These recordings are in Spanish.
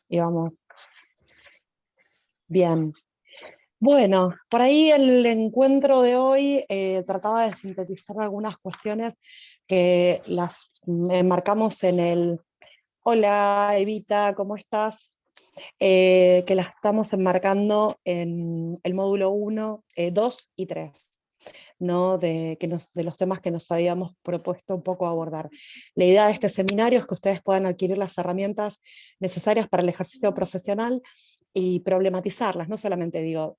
Y vamos, bien. Bueno, por ahí el encuentro de hoy trataba de sintetizar algunas cuestiones que las enmarcamos en el hola Evita, ¿cómo estás? Que las estamos enmarcando en el módulo 1, 2 y 3. ¿No? De los temas que nos habíamos propuesto un poco abordar. La idea de este seminario es que ustedes puedan adquirir las herramientas necesarias para el ejercicio profesional y problematizarlas, no solamente digo,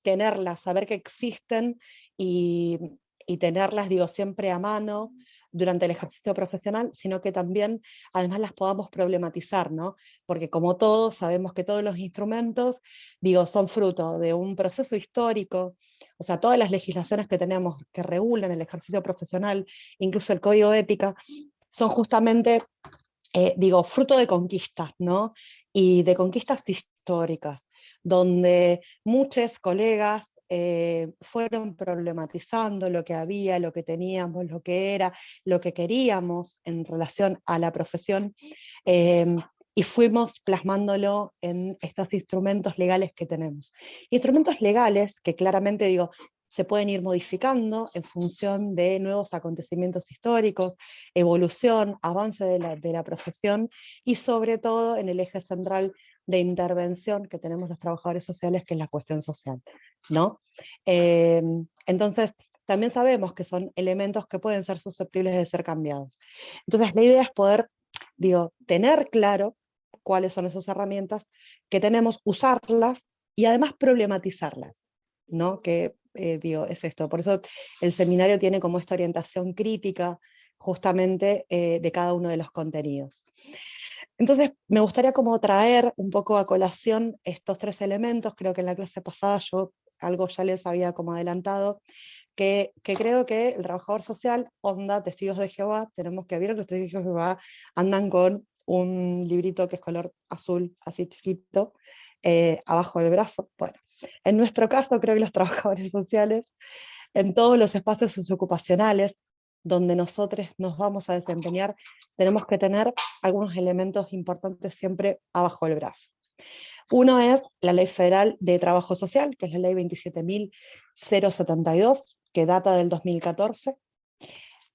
tenerlas, saber que existen y, y tenerlas, digo, siempre a mano durante el ejercicio profesional, sino que también además las podamos problematizar, ¿no? Porque como todos, sabemos que todos los instrumentos, digo, son fruto de un proceso histórico, o sea, todas las legislaciones que tenemos que regulan el ejercicio profesional, incluso el código de ética, son justamente, digo, fruto de conquistas, ¿no? Y de conquistas históricas, donde muchos colegas fueron problematizando lo que había, lo que teníamos, lo que era, lo que queríamos en relación a la profesión, eh, y fuimos plasmándolo en estos instrumentos legales que tenemos. Instrumentos legales que claramente, digo, se pueden ir modificando en función de nuevos acontecimientos históricos, evolución, avance de la profesión y sobre todo en el eje central de intervención que tenemos los trabajadores sociales, que es la cuestión social, ¿no? Entonces, también sabemos que son elementos que pueden ser susceptibles de ser cambiados. Entonces, la idea es poder, digo, tener claro cuáles son esas herramientas que tenemos, usarlas y además problematizarlas, ¿no? Que, digo, es esto. Por eso el seminario tiene como esta orientación crítica justamente de cada uno de los contenidos. Entonces, me gustaría como traer un poco a colación estos tres elementos. Creo que en la clase pasada yo algo ya les había como adelantado, que creo que el trabajador social, onda, testigos de Jehová, tenemos que ver que los testigos de Jehová andan con un librito que es color azul, así chiquito, abajo del brazo. Bueno, en nuestro caso creo que los trabajadores sociales, en todos los espacios socioocupacionales donde nosotros nos vamos a desempeñar, tenemos que tener algunos elementos importantes siempre abajo del brazo. Uno es la Ley Federal de Trabajo Social, que es la Ley 27.072, que data del 2014.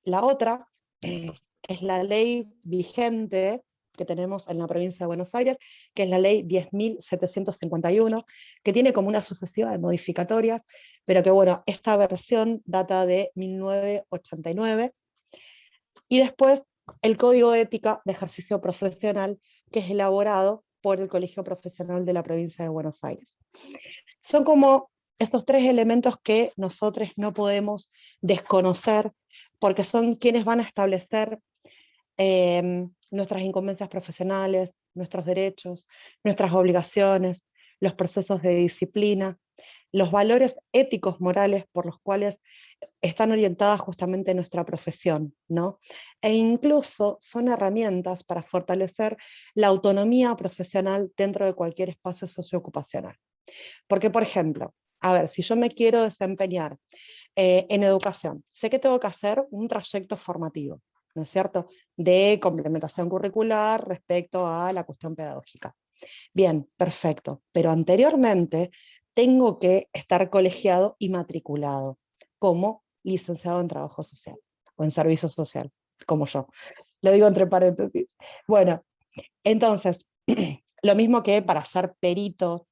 La otra es la ley vigente que tenemos en la provincia de Buenos Aires, que es la ley 10.751, que tiene como una sucesiva de modificatorias, pero que bueno, esta versión data de 1989. Y después el Código de Ética de Ejercicio Profesional, que es elaborado por el Colegio Profesional de la provincia de Buenos Aires. Son como estos tres elementos que nosotros no podemos desconocer, porque son quienes van a establecer nuestras incumbencias profesionales, nuestros derechos, nuestras obligaciones, los procesos de disciplina, los valores éticos morales por los cuales están orientadas justamente nuestra profesión, ¿no? E incluso son herramientas para fortalecer la autonomía profesional dentro de cualquier espacio socioocupacional. Porque, por ejemplo, a ver, si yo me quiero desempeñar en educación, sé que tengo que hacer un trayecto formativo, ¿no es cierto?, de complementación curricular respecto a la cuestión pedagógica. Bien, perfecto, pero anteriormente tengo que estar colegiado y matriculado como licenciado en trabajo social o en servicio social, como yo. Lo digo entre paréntesis. Bueno, entonces, lo mismo que para ser perito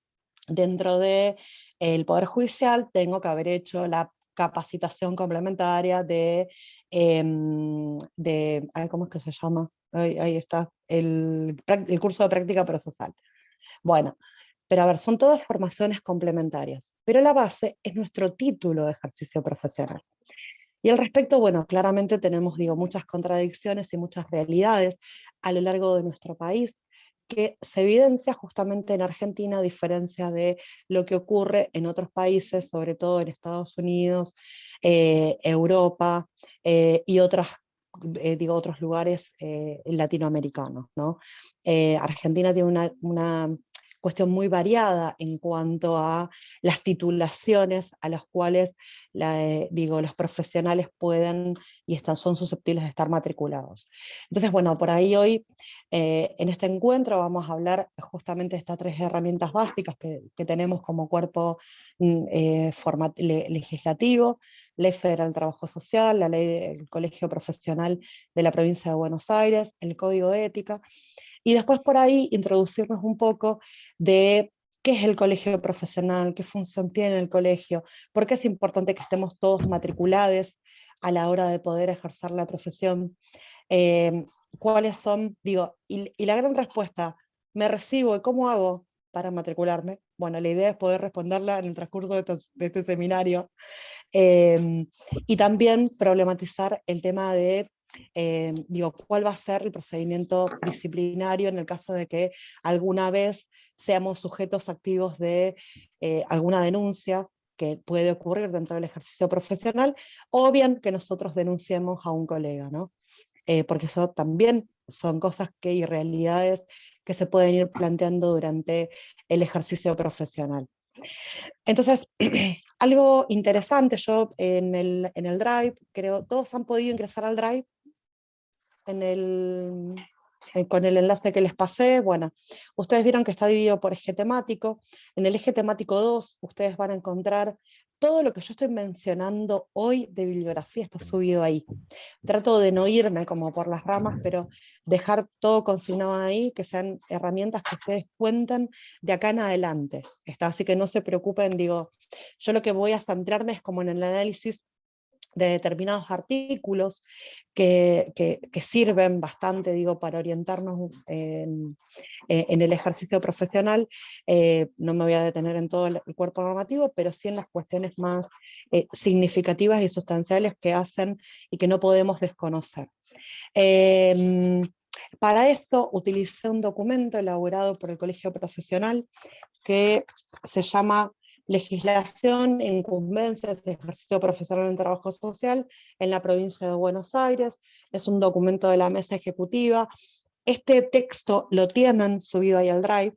dentro del Poder Judicial, tengo que haber hecho la capacitación complementaria ¿cómo es que se llama? Ahí está, el curso de práctica procesal. Bueno, pero a ver, son todas formaciones complementarias, pero la base es nuestro título de ejercicio profesional. Y al respecto, bueno, claramente tenemos, digo, muchas contradicciones y muchas realidades a lo largo de nuestro país que se evidencia justamente en Argentina, a diferencia de lo que ocurre en otros países, sobre todo en Estados Unidos, Europa y otros lugares latinoamericanos, ¿no? Argentina tiene una cuestión muy variada en cuanto a las titulaciones a las cuales los profesionales pueden y son susceptibles de estar matriculados. Entonces, bueno, por ahí hoy en este encuentro vamos a hablar justamente de estas 3 herramientas básicas que tenemos como cuerpo legislativo: Ley Federal del Trabajo Social, la Ley del Colegio Profesional de la Provincia de Buenos Aires, el Código de Ética, y después por ahí introducirnos un poco de qué es el colegio profesional, qué función tiene el colegio, por qué es importante que estemos todos matriculados a la hora de poder ejercer la profesión, cuáles son, y la gran respuesta: ¿me recibo y cómo hago para matricularme? Bueno, la idea es poder responderla en el transcurso de este seminario, y también problematizar el tema de cuál va a ser el procedimiento disciplinario en el caso de que alguna vez seamos sujetos activos de alguna denuncia que puede ocurrir dentro del ejercicio profesional, o bien que nosotros denunciemos a un colega, ¿no? Porque eso también son cosas y realidades que se pueden ir planteando durante el ejercicio profesional. Entonces, algo interesante, yo en el Drive, creo, todos han podido ingresar al Drive con el enlace que les pasé. Bueno, ustedes vieron que está dividido por eje temático. En el eje temático 2 ustedes van a encontrar todo lo que yo estoy mencionando hoy de bibliografía, está subido ahí. Trato de no irme como por las ramas, pero dejar todo consignado ahí, que sean herramientas que ustedes cuenten de acá en adelante. Así que no se preocupen, yo lo que voy a centrarme es como en el análisis de determinados artículos que sirven bastante, para orientarnos en el ejercicio profesional. No me voy a detener en todo el cuerpo normativo, pero sí en las cuestiones más significativas y sustanciales que hacen y que no podemos desconocer. Para eso utilicé un documento elaborado por el Colegio Profesional que se llama Legislación, Incumbencias y Ejercicio Profesional en Trabajo Social en la Provincia de Buenos Aires. Es un documento de la mesa ejecutiva. Este texto lo tienen subido ahí al Drive,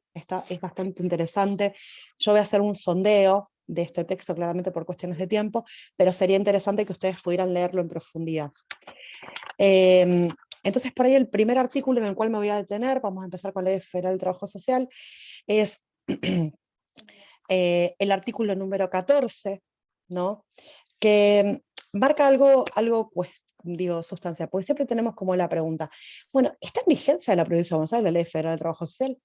es bastante interesante. Yo voy a hacer un sondeo de este texto, claramente por cuestiones de tiempo, pero sería interesante que ustedes pudieran leerlo en profundidad. Entonces, por ahí el primer artículo en el cual me voy a detener, vamos a empezar con la Ley Federal del Trabajo Social, es el artículo número 14, ¿no? Que marca algo sustancial, porque siempre tenemos como la pregunta, bueno, ¿está en vigencia la Provincia de Buenos Aires la Ley Federal del Trabajo Social?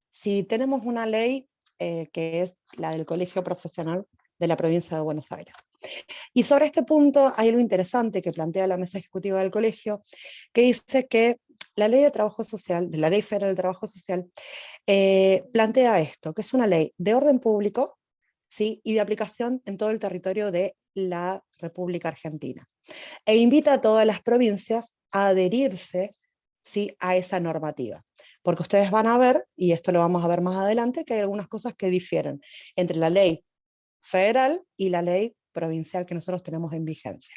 Si tenemos una ley que es la del Colegio Profesional de la Provincia de Buenos Aires. Y sobre este punto hay algo interesante que plantea la mesa ejecutiva del colegio, que dice que la Ley de Trabajo Social, de la Ley Federal del Trabajo Social, plantea esto, que es una ley de orden público, ¿sí? Y de aplicación en todo el territorio de la República Argentina. E invita a todas las provincias a adherirse, ¿sí?, a esa normativa. Porque ustedes van a ver, y esto lo vamos a ver más adelante, que hay algunas cosas que difieren entre la ley federal y la ley provincial que nosotros tenemos en vigencia.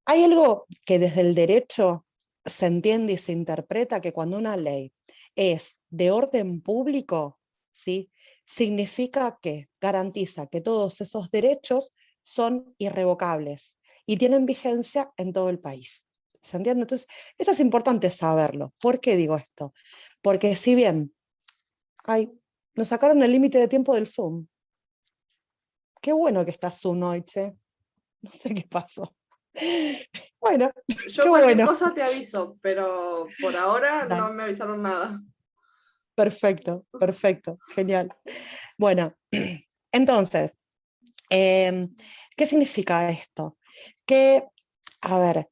Hay algo que desde el derecho se entiende y se interpreta, que cuando una ley es de orden público, ¿sí?, significa que garantiza que todos esos derechos son irrevocables y tienen vigencia en todo el país. ¿Se entiende? Entonces, esto es importante saberlo. ¿Por qué digo esto? Porque si bien nos sacaron el límite de tiempo del Zoom. Qué bueno que está Zoom hoy, che. No sé qué pasó. Bueno, Yo qué cualquier bueno. cosa te aviso, pero por ahora Dale. no me avisaron nada. Perfecto, perfecto, genial. Bueno, entonces, ¿qué significa esto? Que, a ver,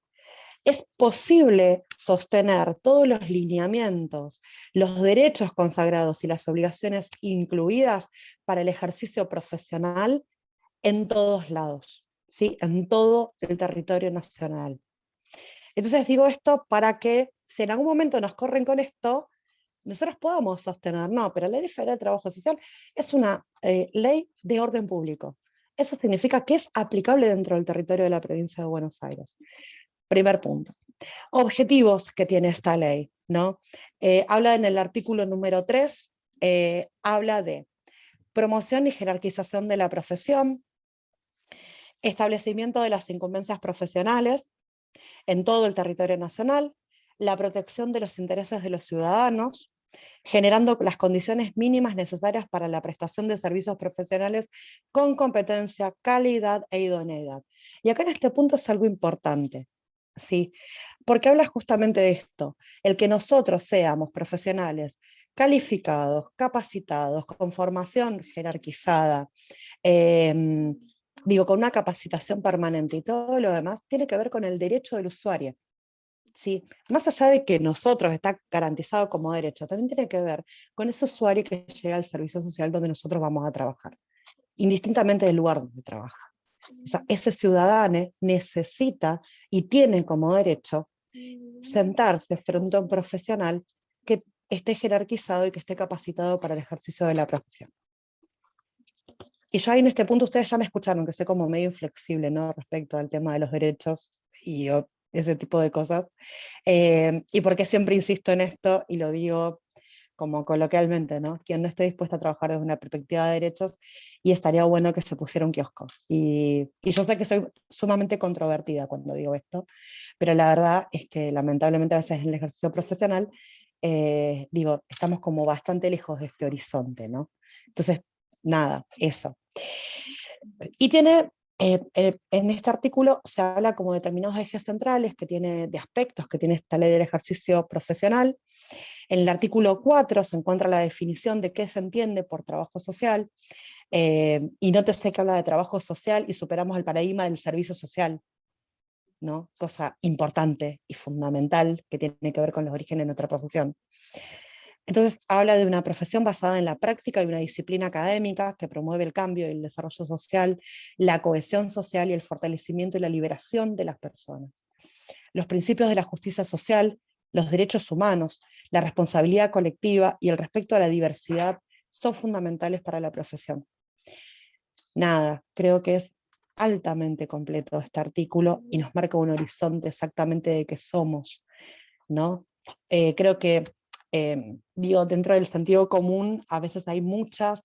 es posible sostener todos los lineamientos, los derechos consagrados y las obligaciones incluidas para el ejercicio profesional en todos lados, ¿sí?, en todo el territorio nacional. Entonces digo esto para que si en algún momento nos corren con esto, nosotros podamos sostener, no, pero la Ley Federal de Trabajo Social es una ley de orden público. Eso significa que es aplicable dentro del territorio de la provincia de Buenos Aires. Primer punto. Objetivos que tiene esta ley, ¿no? Habla en el artículo número 3, habla de promoción y jerarquización de la profesión, establecimiento de las incumbencias profesionales en todo el territorio nacional, la protección de los intereses de los ciudadanos, generando las condiciones mínimas necesarias para la prestación de servicios profesionales con competencia, calidad e idoneidad. Y acá en este punto es algo importante, ¿sí? Porque habla justamente de esto, el que nosotros seamos profesionales calificados, capacitados, con formación jerarquizada, eh, con una capacitación permanente y todo lo demás, tiene que ver con el derecho del usuario. ¿Sí? Más allá de que nosotros está garantizado como derecho, también tiene que ver con ese usuario que llega al servicio social donde nosotros vamos a trabajar, indistintamente del lugar donde trabaja. O sea, ese ciudadano necesita y tiene como derecho sentarse frente a un profesional que esté jerarquizado y que esté capacitado para el ejercicio de la profesión. Y yo ahí en este punto ustedes ya me escucharon, que soy como medio inflexible, ¿no? Respecto al tema de los derechos y ese tipo de cosas. Y porque siempre insisto en esto y lo digo como coloquialmente, ¿no? Quien no esté dispuesto a trabajar desde una perspectiva de derechos, y estaría bueno que se pusiera un kiosco. Y yo sé que soy sumamente controvertida cuando digo esto, pero la verdad es que lamentablemente a veces en el ejercicio profesional, estamos como bastante lejos de este horizonte, ¿no? Entonces, nada, eso. Y tiene, en este artículo se habla como determinados ejes centrales que tiene, de aspectos que tiene esta ley del ejercicio profesional. En el artículo 4 se encuentra la definición de qué se entiende por trabajo social, y nótese que habla de trabajo social y superamos el paradigma del servicio social, ¿no? Cosa importante y fundamental que tiene que ver con los orígenes de nuestra profesión. Entonces habla de una profesión basada en la práctica y una disciplina académica que promueve el cambio y el desarrollo social, la cohesión social y el fortalecimiento y la liberación de las personas. Los principios de la justicia social, los derechos humanos, la responsabilidad colectiva y el respeto a la diversidad son fundamentales para la profesión. Nada, creo que es altamente completo este artículo y nos marca un horizonte exactamente de qué somos, ¿no? Creo que, dentro del sentido común, a veces hay muchas,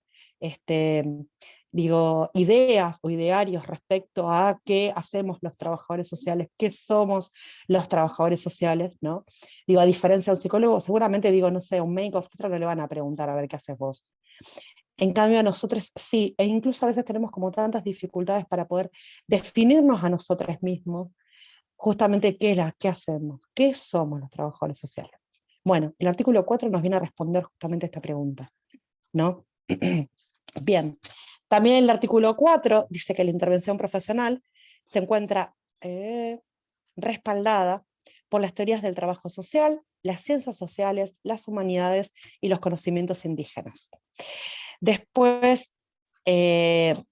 ideas o idearios respecto a qué hacemos los trabajadores sociales, qué somos los trabajadores sociales, ¿no? A diferencia de un psicólogo, seguramente, no sé, a un médico obstetra no le van a preguntar a ver qué haces vos. En cambio, a nosotros sí, e incluso a veces tenemos como tantas dificultades para poder definirnos a nosotros mismos, justamente qué hacemos, qué somos los trabajadores sociales. Bueno, el artículo 4 nos viene a responder justamente esta pregunta, ¿no? Bien, también el artículo 4 dice que la intervención profesional se encuentra respaldada por las teorías del trabajo social, las ciencias sociales, las humanidades y los conocimientos indígenas. Después, el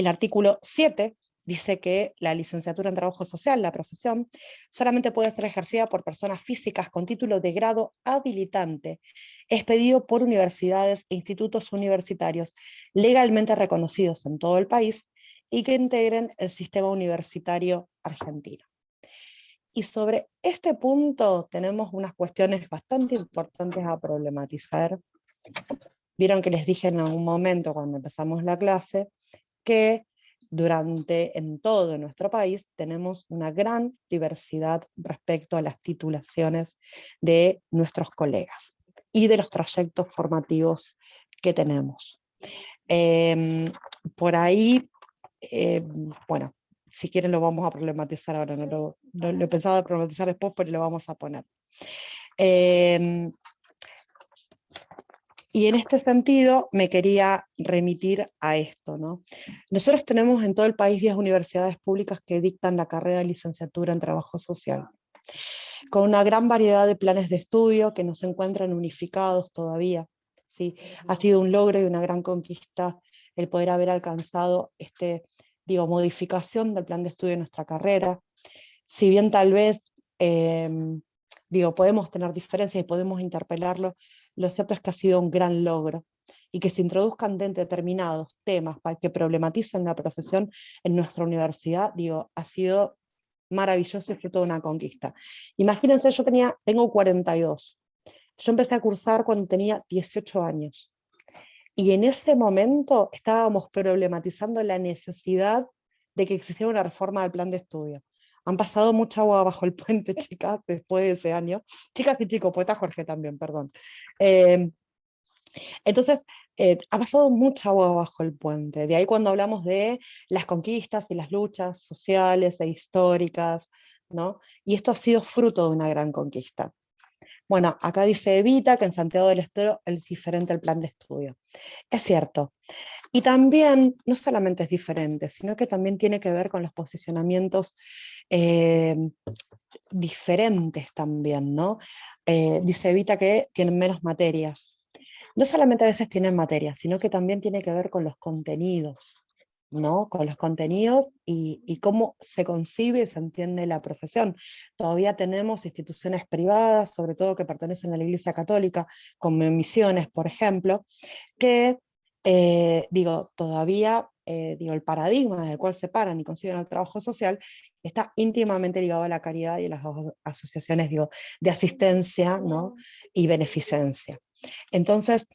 artículo 7 dice que la licenciatura en trabajo social, la profesión, solamente puede ser ejercida por personas físicas con título de grado habilitante, expedido por universidades e institutos universitarios legalmente reconocidos en todo el país y que integren el sistema universitario argentino. Y sobre este punto tenemos unas cuestiones bastante importantes a problematizar. Vieron que les dije en algún momento cuando empezamos la clase que en todo nuestro país tenemos una gran diversidad respecto a las titulaciones de nuestros colegas y de los trayectos formativos que tenemos. Por ahí, bueno, si quieren lo vamos a problematizar ahora, no lo he pensado problematizar después, pero lo vamos a poner. Y en este sentido me quería remitir a esto, ¿no? Nosotros tenemos en todo el país 10 universidades públicas que dictan la carrera de licenciatura en trabajo social, con una gran variedad de planes de estudio que no se encuentran unificados todavía, ¿sí? Ha sido un logro y una gran conquista el poder haber alcanzado modificación del plan de estudio de nuestra carrera. Si bien tal vez, podemos tener diferencias y podemos interpelarlo, lo cierto es que ha sido un gran logro y que se introduzcan determinados temas para que problematicen la profesión en nuestra universidad, ha sido maravilloso y fruto de una conquista. Imagínense, tengo 42. Yo empecé a cursar cuando tenía 18 años. Y en ese momento estábamos problematizando la necesidad de que existiera una reforma del plan de estudio. Han pasado mucha agua bajo el puente, chicas, después de ese año. Chicas y chicos, poeta Jorge también, perdón. Entonces, ha pasado mucha agua bajo el puente. De ahí cuando hablamos de las conquistas y las luchas sociales e históricas, ¿no? Y esto ha sido fruto de una gran conquista. Bueno, acá dice Evita que en Santiago del Estero es diferente el plan de estudio. Es cierto. Y también, no solamente es diferente, sino que también tiene que ver con los posicionamientos diferentes también, ¿no? Dice Evita que tienen menos materias. No solamente a veces tienen materias, sino que también tiene que ver con los contenidos, ¿no? Con los contenidos y cómo se concibe y se entiende la profesión. Todavía tenemos instituciones privadas, sobre todo que pertenecen a la Iglesia Católica, como misiones, por ejemplo, que, todavía, el paradigma del cual se paran y conciben el trabajo social está íntimamente ligado a la caridad y a las asociaciones, de asistencia, ¿no? Y beneficencia. Entonces,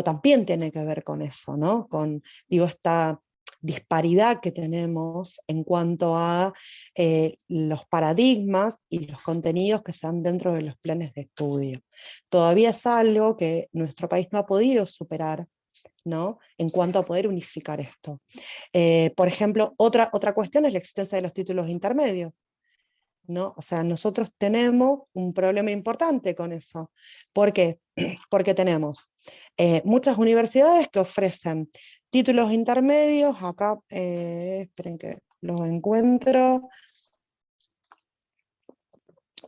también tiene que ver con eso, ¿no? Con, esta disparidad que tenemos en cuanto a los paradigmas y los contenidos que se dan dentro de los planes de estudio. Todavía es algo que nuestro país no ha podido superar, ¿no? En cuanto a poder unificar esto. Por ejemplo, otra cuestión es la existencia de los títulos intermedios, ¿no? O sea, nosotros tenemos un problema importante con eso. ¿Por qué? Porque tenemos muchas universidades que ofrecen títulos intermedios, acá, esperen que los encuentro.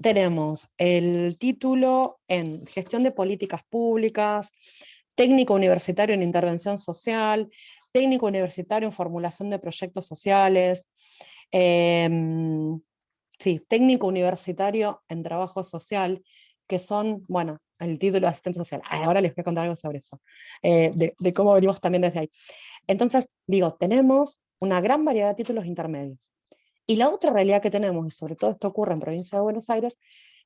Tenemos el título en Gestión de Políticas Públicas, técnico universitario en intervención social, técnico universitario en formulación de proyectos sociales, sí, técnico universitario en trabajo social, que son, bueno, el título de asistente social. Ahora les voy a contar algo sobre eso, de cómo venimos también desde ahí. Entonces, tenemos una gran variedad de títulos intermedios. Y la otra realidad que tenemos, y sobre todo esto ocurre en provincia de Buenos Aires,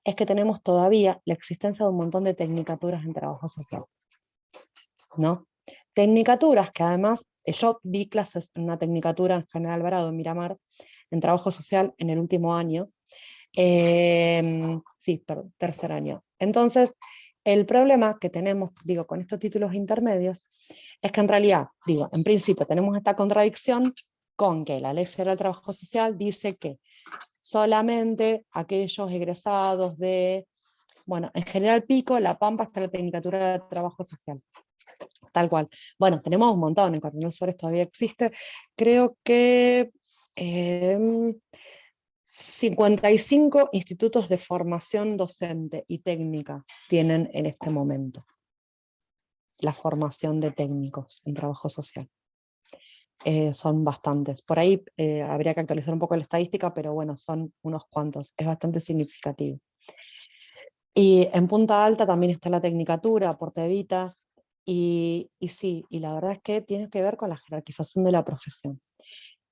es que tenemos todavía la existencia de un montón de tecnicaturas en trabajo social, ¿no? Tecnicaturas que además, yo di clases en una tecnicatura en General Alvarado, en Miramar, en trabajo social en el último año, sí, perdón, tercer año. Entonces, el problema que tenemos, con estos títulos intermedios, es que en realidad, en principio tenemos esta contradicción con que la Ley Federal del Trabajo Social dice que solamente aquellos egresados de, bueno, en General Pico, La Pampa, está la Tecnicatura de Trabajo Social. Tal cual. Bueno, tenemos un montón, en Coronel Suárez todavía existe. Creo que 55 institutos de formación docente y técnica tienen en este momento la formación de técnicos en trabajo social. Son bastantes. Por ahí habría que actualizar un poco la estadística, pero bueno, son unos cuantos. Es bastante significativo. Y en Punta Alta también está la Tecnicatura, Portevita, y sí, y la verdad es que tiene que ver con la jerarquización de la profesión.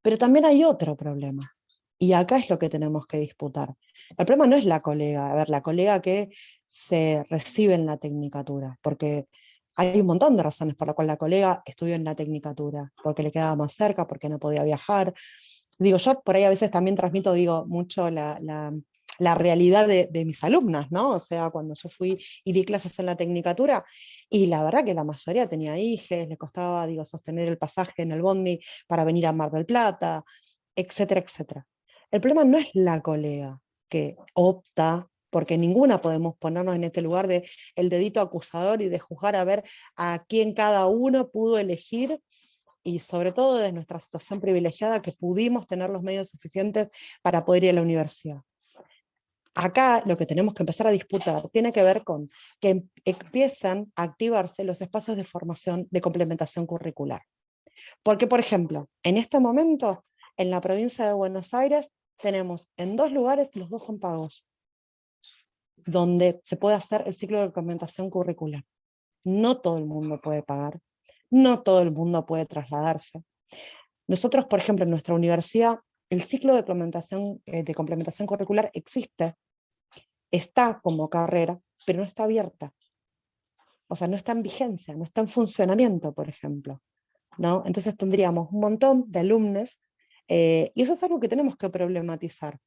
Pero también hay otro problema, y acá es lo que tenemos que disputar. El problema no es la colega, a ver, la colega que se recibe en la Tecnicatura, porque hay un montón de razones por las cuales la colega estudió en la Tecnicatura, porque le quedaba más cerca, porque no podía viajar. Yo por ahí a veces también transmito, mucho la realidad de mis alumnas, ¿no? O sea, cuando yo fui y di clases en la Tecnicatura, y la verdad que la mayoría tenía hijos, le costaba, sostener el pasaje en el bondi para venir a Mar del Plata, etcétera, etcétera. El problema no es la colega que opta, porque ninguna podemos ponernos en este lugar de el dedito acusador y de juzgar a ver a quién cada uno pudo elegir, y sobre todo de nuestra situación privilegiada que pudimos tener los medios suficientes para poder ir a la universidad. Acá lo que tenemos que empezar a disputar tiene que ver con que empiezan a activarse los espacios de formación de complementación curricular. Porque, por ejemplo, en este momento, en la provincia de Buenos Aires, tenemos en 2 lugares, los 2 son pagos, donde se puede hacer el ciclo de complementación curricular. No todo el mundo puede pagar, no todo el mundo puede trasladarse. Nosotros, por ejemplo, en nuestra universidad el ciclo de complementación curricular existe, está como carrera, pero no está abierta. O sea, no está en vigencia, no está en funcionamiento, por ejemplo, ¿no? Entonces tendríamos un montón de alumnos, y eso es algo que tenemos que problematizar,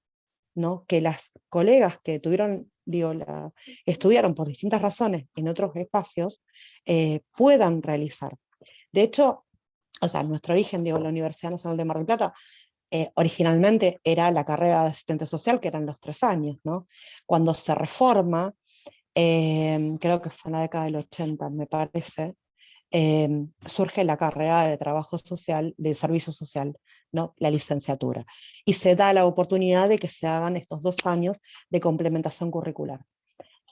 ¿no? Que las colegas que tuvieron, digo, estudiaron por distintas razones en otros espacios, puedan realizar. De hecho, o sea, nuestro origen, digo, la Universidad Nacional de Mar del Plata, originalmente era la carrera de asistente social, que eran los 3 años, ¿no? Cuando se reforma, creo que fue en la década del 80, me parece, surge la carrera de trabajo social, de servicio social, ¿no? La licenciatura. Y se da la oportunidad de que se hagan estos 2 años de complementación curricular.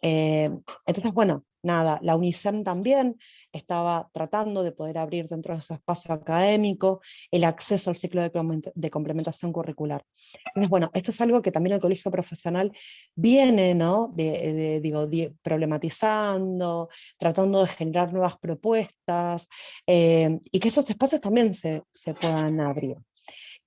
Entonces, bueno, nada, la UNICEM también estaba tratando de poder abrir dentro de su espacio académico el acceso al ciclo de complementación curricular. Entonces, bueno, esto es algo que también el colegio profesional viene, ¿no? Digo, problematizando, tratando de generar nuevas propuestas, y que esos espacios también se puedan abrir.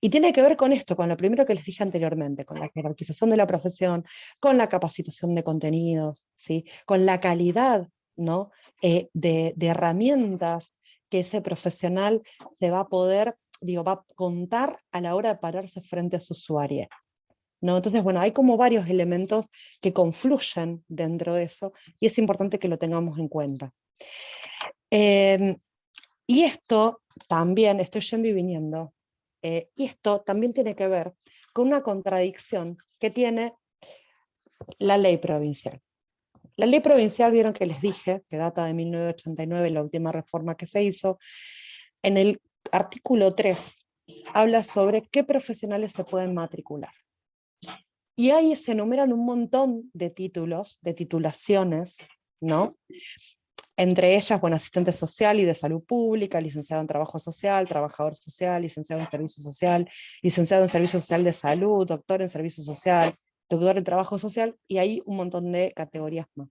Y tiene que ver con esto, con lo primero que les dije anteriormente, con la jerarquización de la profesión, con la capacitación de contenidos, ¿sí? Con la calidad, ¿no? De herramientas que ese profesional se va a poder, digo, va a contar a la hora de pararse frente a su usuario, ¿no? Entonces, bueno, hay como varios elementos que confluyen dentro de eso y es importante que lo tengamos en cuenta. Y esto también, estoy yendo y viniendo, y esto también tiene que ver con una contradicción que tiene la ley provincial. La ley provincial, vieron que les dije, que data de 1989, la última reforma que se hizo, en el artículo 3 habla sobre qué profesionales se pueden matricular. Y ahí se enumeran un montón de títulos, de titulaciones, ¿no? Entre ellas, bueno, asistente social y de salud pública, licenciado en trabajo social, trabajador social, licenciado en servicio social, licenciado en servicio social de salud, doctor en servicio social, doctor en trabajo social, y hay un montón de categorías más.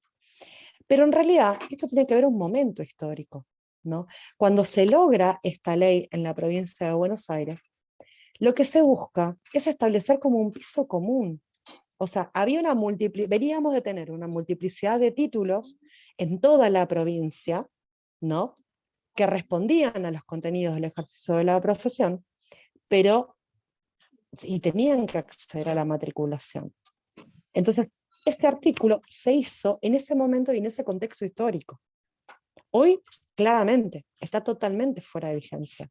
Pero en realidad, esto tiene que ver un momento histórico, ¿no? Cuando se logra esta ley en la provincia de Buenos Aires, lo que se busca es establecer como un piso común. O sea, veníamos de tener una multiplicidad de títulos en toda la provincia, ¿no? Que respondían a los contenidos del ejercicio de la profesión, pero y tenían que acceder a la matriculación. Entonces, ese artículo se hizo en ese momento y en ese contexto histórico. Hoy, claramente, está totalmente fuera de vigencia,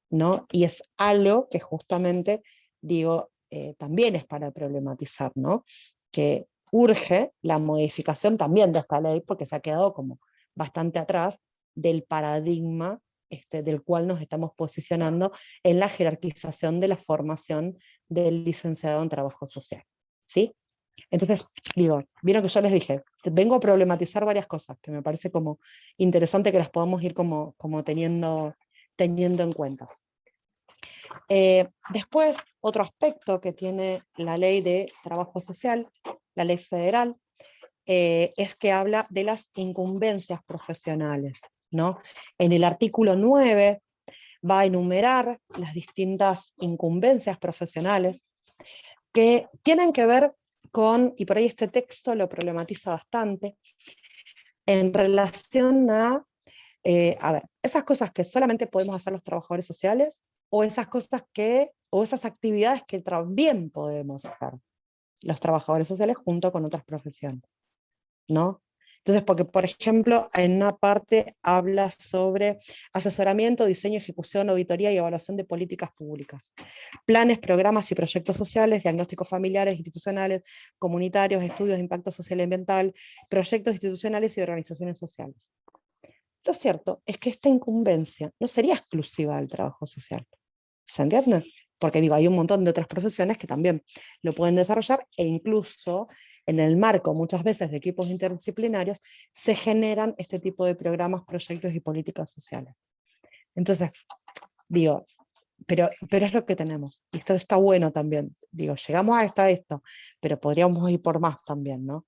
¿no? Y es algo que justamente, digo, también es para problematizar, ¿no? Que urge la modificación también de esta ley, porque se ha quedado como bastante atrás del paradigma del cual nos estamos posicionando en la jerarquización de la formación del licenciado en trabajo social, ¿sí? Entonces, digo, vieron que yo les dije, vengo a problematizar varias cosas, que me parece como interesante que las podamos ir como teniendo en cuenta. Después, otro aspecto que tiene la ley de trabajo social, la ley federal, es que habla de las incumbencias profesionales, ¿no? En el artículo 9 va a enumerar las distintas incumbencias profesionales que tienen que ver con, y por ahí este texto lo problematiza bastante, en relación a ver, esas cosas que solamente podemos hacer los trabajadores sociales, o esas actividades que también podemos hacer los trabajadores sociales junto con otras profesiones, ¿no? Entonces, porque, por ejemplo, en una parte habla sobre asesoramiento, diseño, ejecución, auditoría y evaluación de políticas públicas, planes, programas y proyectos sociales, diagnósticos familiares, institucionales, comunitarios, estudios de impacto social y ambiental, proyectos institucionales y organizaciones sociales. Lo cierto es que esta incumbencia no sería exclusiva del trabajo social, ¿se entiende? Porque digo, hay un montón de otras profesiones que también lo pueden desarrollar e incluso en el marco muchas veces de equipos interdisciplinarios se generan este tipo de programas, proyectos y políticas sociales. Entonces, digo, pero es lo que tenemos. Y esto está bueno también. Digo, llegamos hasta esto, pero podríamos ir por más también, ¿no?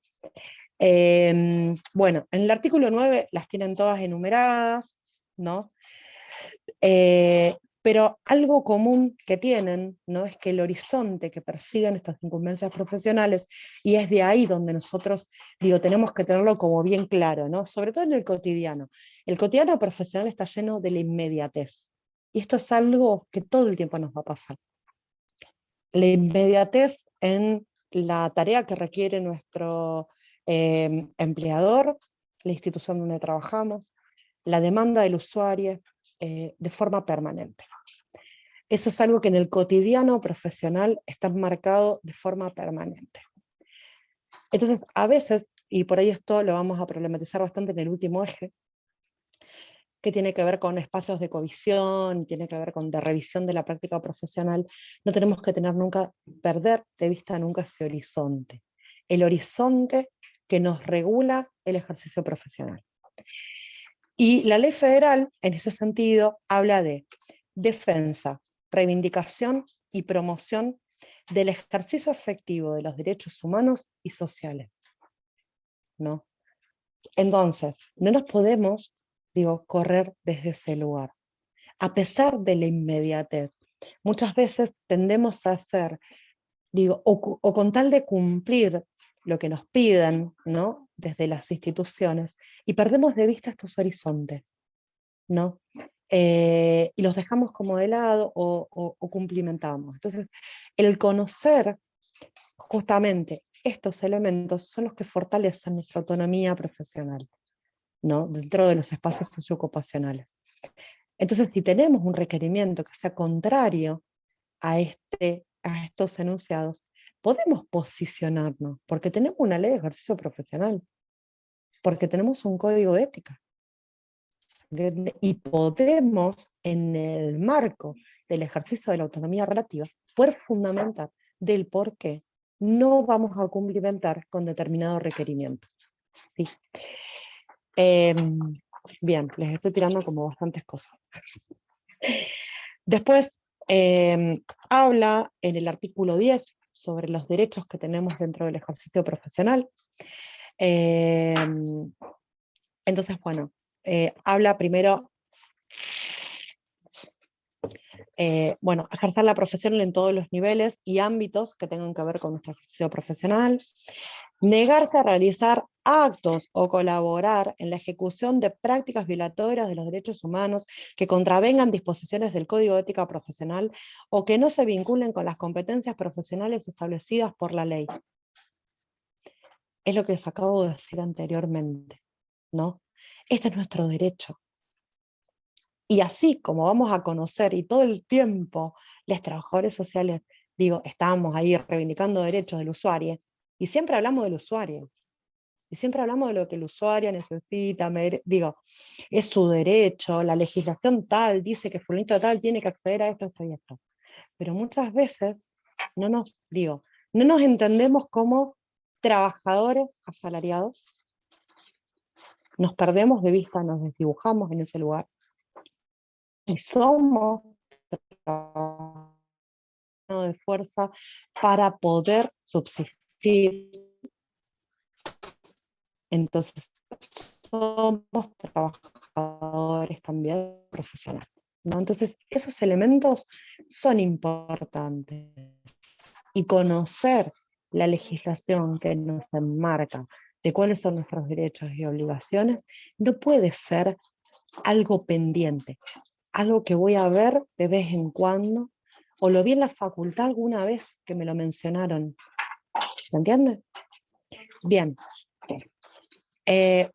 Bueno, en el artículo 9 las tienen todas enumeradas, ¿no? Pero algo común que tienen, ¿no?, es que el horizonte que persiguen estas incumbencias profesionales, y es de ahí donde nosotros, tenemos que tenerlo como bien claro, ¿no?, sobre todo en el cotidiano. El cotidiano profesional está lleno de la inmediatez. Y esto es algo que todo el tiempo nos va a pasar. La inmediatez en la tarea que requiere nuestro empleador, la institución donde trabajamos, la demanda del usuario, de forma permanente. Eso es algo que en el cotidiano profesional está marcado de forma permanente. Entonces, a veces, y por ahí esto lo vamos a problematizar bastante en el último eje, que tiene que ver con espacios de covisión, tiene que ver con de revisión de la práctica profesional, no tenemos que perder de vista nunca ese horizonte. El horizonte que nos regula el ejercicio profesional. Y la ley federal, en ese sentido, habla de defensa, reivindicación y promoción del ejercicio efectivo de los derechos humanos y sociales, ¿no? Entonces, no nos podemos, correr desde ese lugar. A pesar de la inmediatez, muchas veces tendemos a hacer, o con tal de cumplir lo que nos piden, ¿no?, desde las instituciones, y perdemos de vista estos horizontes, ¿no? Y los dejamos como de lado o cumplimentamos. Entonces, el conocer justamente estos elementos son los que fortalecen nuestra autonomía profesional, ¿no?, dentro de los espacios socioocupacionales. Entonces, si tenemos un requerimiento que sea contrario a estos enunciados, podemos posicionarnos, porque tenemos una ley de ejercicio profesional, porque tenemos un código de ética. Y podemos, en el marco del ejercicio de la autonomía relativa, poder fundamentar del por qué no vamos a cumplimentar con determinado requerimiento. ¿Sí? Bien, les estoy tirando como bastantes cosas. Después, habla en el artículo 10 sobre los derechos que tenemos dentro del ejercicio profesional. Entonces, bueno, habla primero, ejercer la profesión en todos los niveles y ámbitos que tengan que ver con nuestro ejercicio profesional, negarse a realizar actos o colaborar en la ejecución de prácticas violatorias de los derechos humanos que contravengan disposiciones del Código de Ética Profesional o que no se vinculen con las competencias profesionales establecidas por la ley. Es lo que les acabo de decir anteriormente, ¿no? Este es nuestro derecho. Y así como vamos a conocer, y todo el tiempo los trabajadores sociales, estamos ahí reivindicando derechos del usuario, y siempre hablamos del usuario, y siempre hablamos de lo que el usuario necesita, es su derecho, la legislación tal dice que fulanito tal tiene que acceder a esto, esto y esto. Pero muchas veces no nos entendemos como trabajadores asalariados, nos perdemos de vista, nos desdibujamos en ese lugar, y somos de fuerza para poder subsistir. Entonces, somos trabajadores también profesionales, ¿no? Entonces, esos elementos son importantes. Y conocer la legislación que nos enmarca de cuáles son nuestros derechos y obligaciones no puede ser algo pendiente, algo que voy a ver de vez en cuando, o lo vi en la facultad alguna vez que me lo mencionaron. ¿Se entiende? Bien.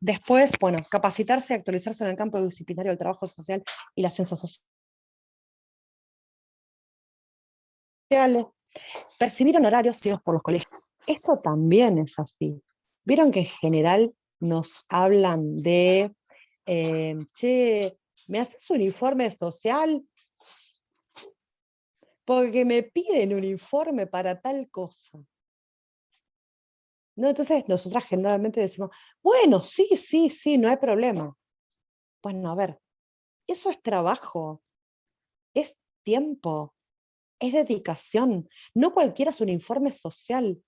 Después, capacitarse y actualizarse en el campo disciplinario del trabajo social y las ciencias sociales. Percibir honorarios por los colegios. Esto también es así. Vieron que en general nos hablan de, che, ¿me haces un informe social? Porque me piden un informe para tal cosa. ¿No? Entonces nosotras generalmente decimos, bueno, sí, no hay problema. Bueno, a ver, eso es trabajo, es tiempo, es dedicación. No cualquiera hace un informe social.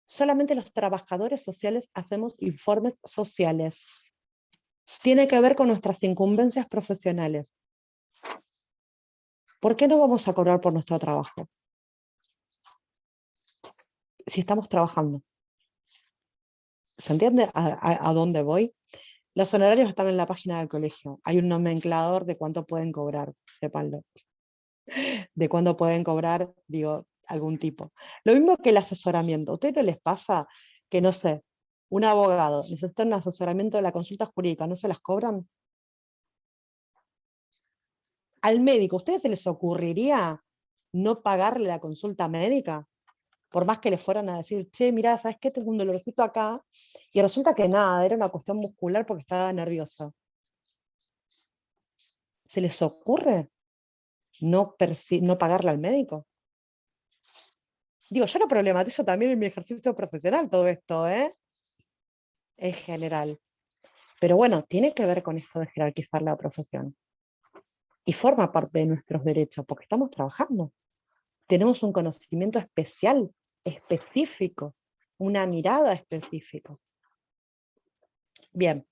Solamente los trabajadores sociales hacemos informes sociales. Tiene que ver con nuestras incumbencias profesionales. ¿Por qué no vamos a cobrar por nuestro trabajo? Si estamos trabajando. ¿Se entiende a dónde voy? Los honorarios están en la página del colegio. Hay un nomenclador de cuánto pueden cobrar, sépanlo. De cuándo pueden cobrar, digo, algún tipo. Lo mismo que el asesoramiento. ¿A ustedes no les pasa que, no sé, un abogado necesita un asesoramiento de la consulta jurídica, no se las cobran? Al médico, ¿a ustedes se les ocurriría no pagarle la consulta médica? Por más que le fueran a decir, che, mirá, ¿sabes qué? Tengo un dolorcito acá. Y resulta que nada, era una cuestión muscular porque estaba nerviosa. ¿Se les ocurre no pagarle al médico? Digo, yo lo problematizo también en mi ejercicio profesional todo esto, ¿eh? En general. Pero bueno, tiene que ver con esto de jerarquizar la profesión. Y forma parte de nuestros derechos, porque estamos trabajando. Tenemos un conocimiento especial, específico, una mirada específica. Bien.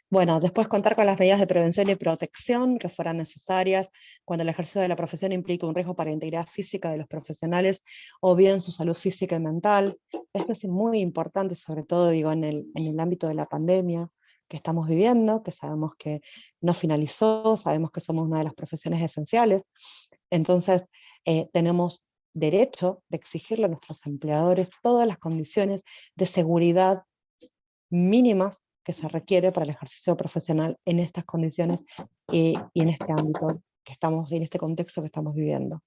Bueno, después contar con las medidas de prevención y protección que fueran necesarias cuando el ejercicio de la profesión implique un riesgo para la integridad física de los profesionales o bien su salud física y mental. Esto es muy importante, sobre todo digo, en el ámbito de la pandemia que estamos viviendo, que sabemos que no finalizó, sabemos que somos una de las profesiones esenciales. Entonces, tenemos derecho de exigirle a nuestros empleadores todas las condiciones de seguridad mínimas que se requiere para el ejercicio profesional en estas condiciones y en este ámbito que estamos, en este contexto que estamos viviendo,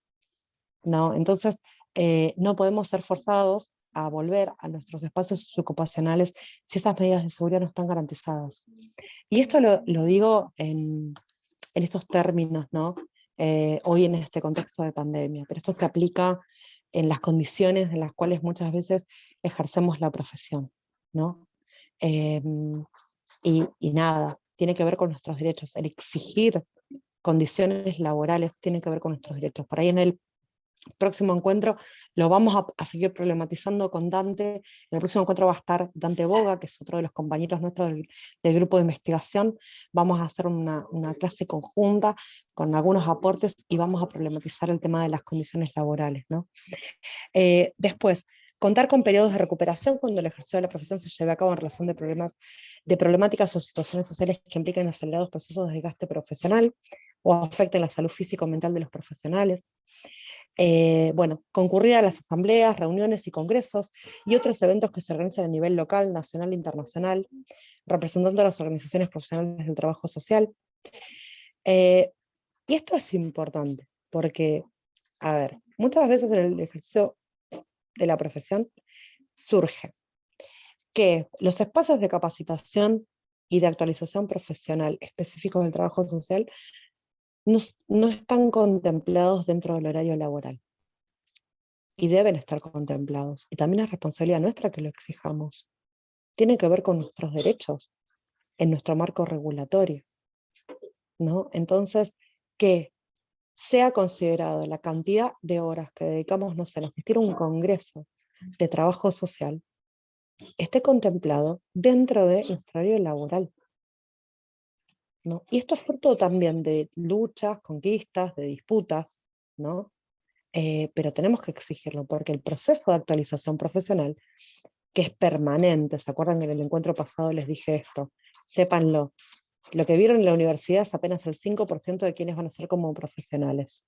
¿no? Entonces, no podemos ser forzados a volver a nuestros espacios ocupacionales si esas medidas de seguridad no están garantizadas. Y esto lo digo en estos términos, ¿no? Hoy en este contexto de pandemia, pero esto se aplica en las condiciones en las cuales muchas veces ejercemos la profesión, ¿no? Eh, y nada, tiene que ver con nuestros derechos. El exigir condiciones laborales tiene que ver con nuestros derechos. Por ahí en el próximo encuentro lo vamos a seguir problematizando con Dante. En el próximo encuentro va a estar Dante Boga, que es otro de los compañeros nuestros del grupo de investigación. Vamos a hacer una clase conjunta con algunos aportes y vamos a problematizar el tema de las condiciones laborales, ¿no? Después, contar con periodos de recuperación cuando el ejercicio de la profesión se lleve a cabo en relación de problemáticas o situaciones sociales que impliquen acelerados procesos de desgaste profesional o afecten la salud física o mental de los profesionales. Bueno, concurrir a las asambleas, reuniones y congresos y otros eventos que se organizan a nivel local, nacional e internacional, representando a las organizaciones profesionales del trabajo social. Y esto es importante, porque, a ver, muchas veces en el ejercicio de la profesión surge que los espacios de capacitación y de actualización profesional específicos del trabajo social no están contemplados dentro del horario laboral y deben estar contemplados. Y también es responsabilidad nuestra que lo exijamos. Tiene que ver con nuestros derechos en nuestro marco regulatorio, ¿no? Entonces, que sea considerado la cantidad de horas que dedicamos, no sé, a asistir a un congreso de trabajo social, esté contemplado dentro de nuestro horario laboral, ¿no? Y esto es fruto también de luchas, conquistas, de disputas, ¿no? Pero tenemos que exigirlo, porque el proceso de actualización profesional, que es permanente, ¿se acuerdan que en el encuentro pasado les dije esto? Sépanlo, lo que vieron en la universidad es apenas el 5% de quienes van a ser como profesionales.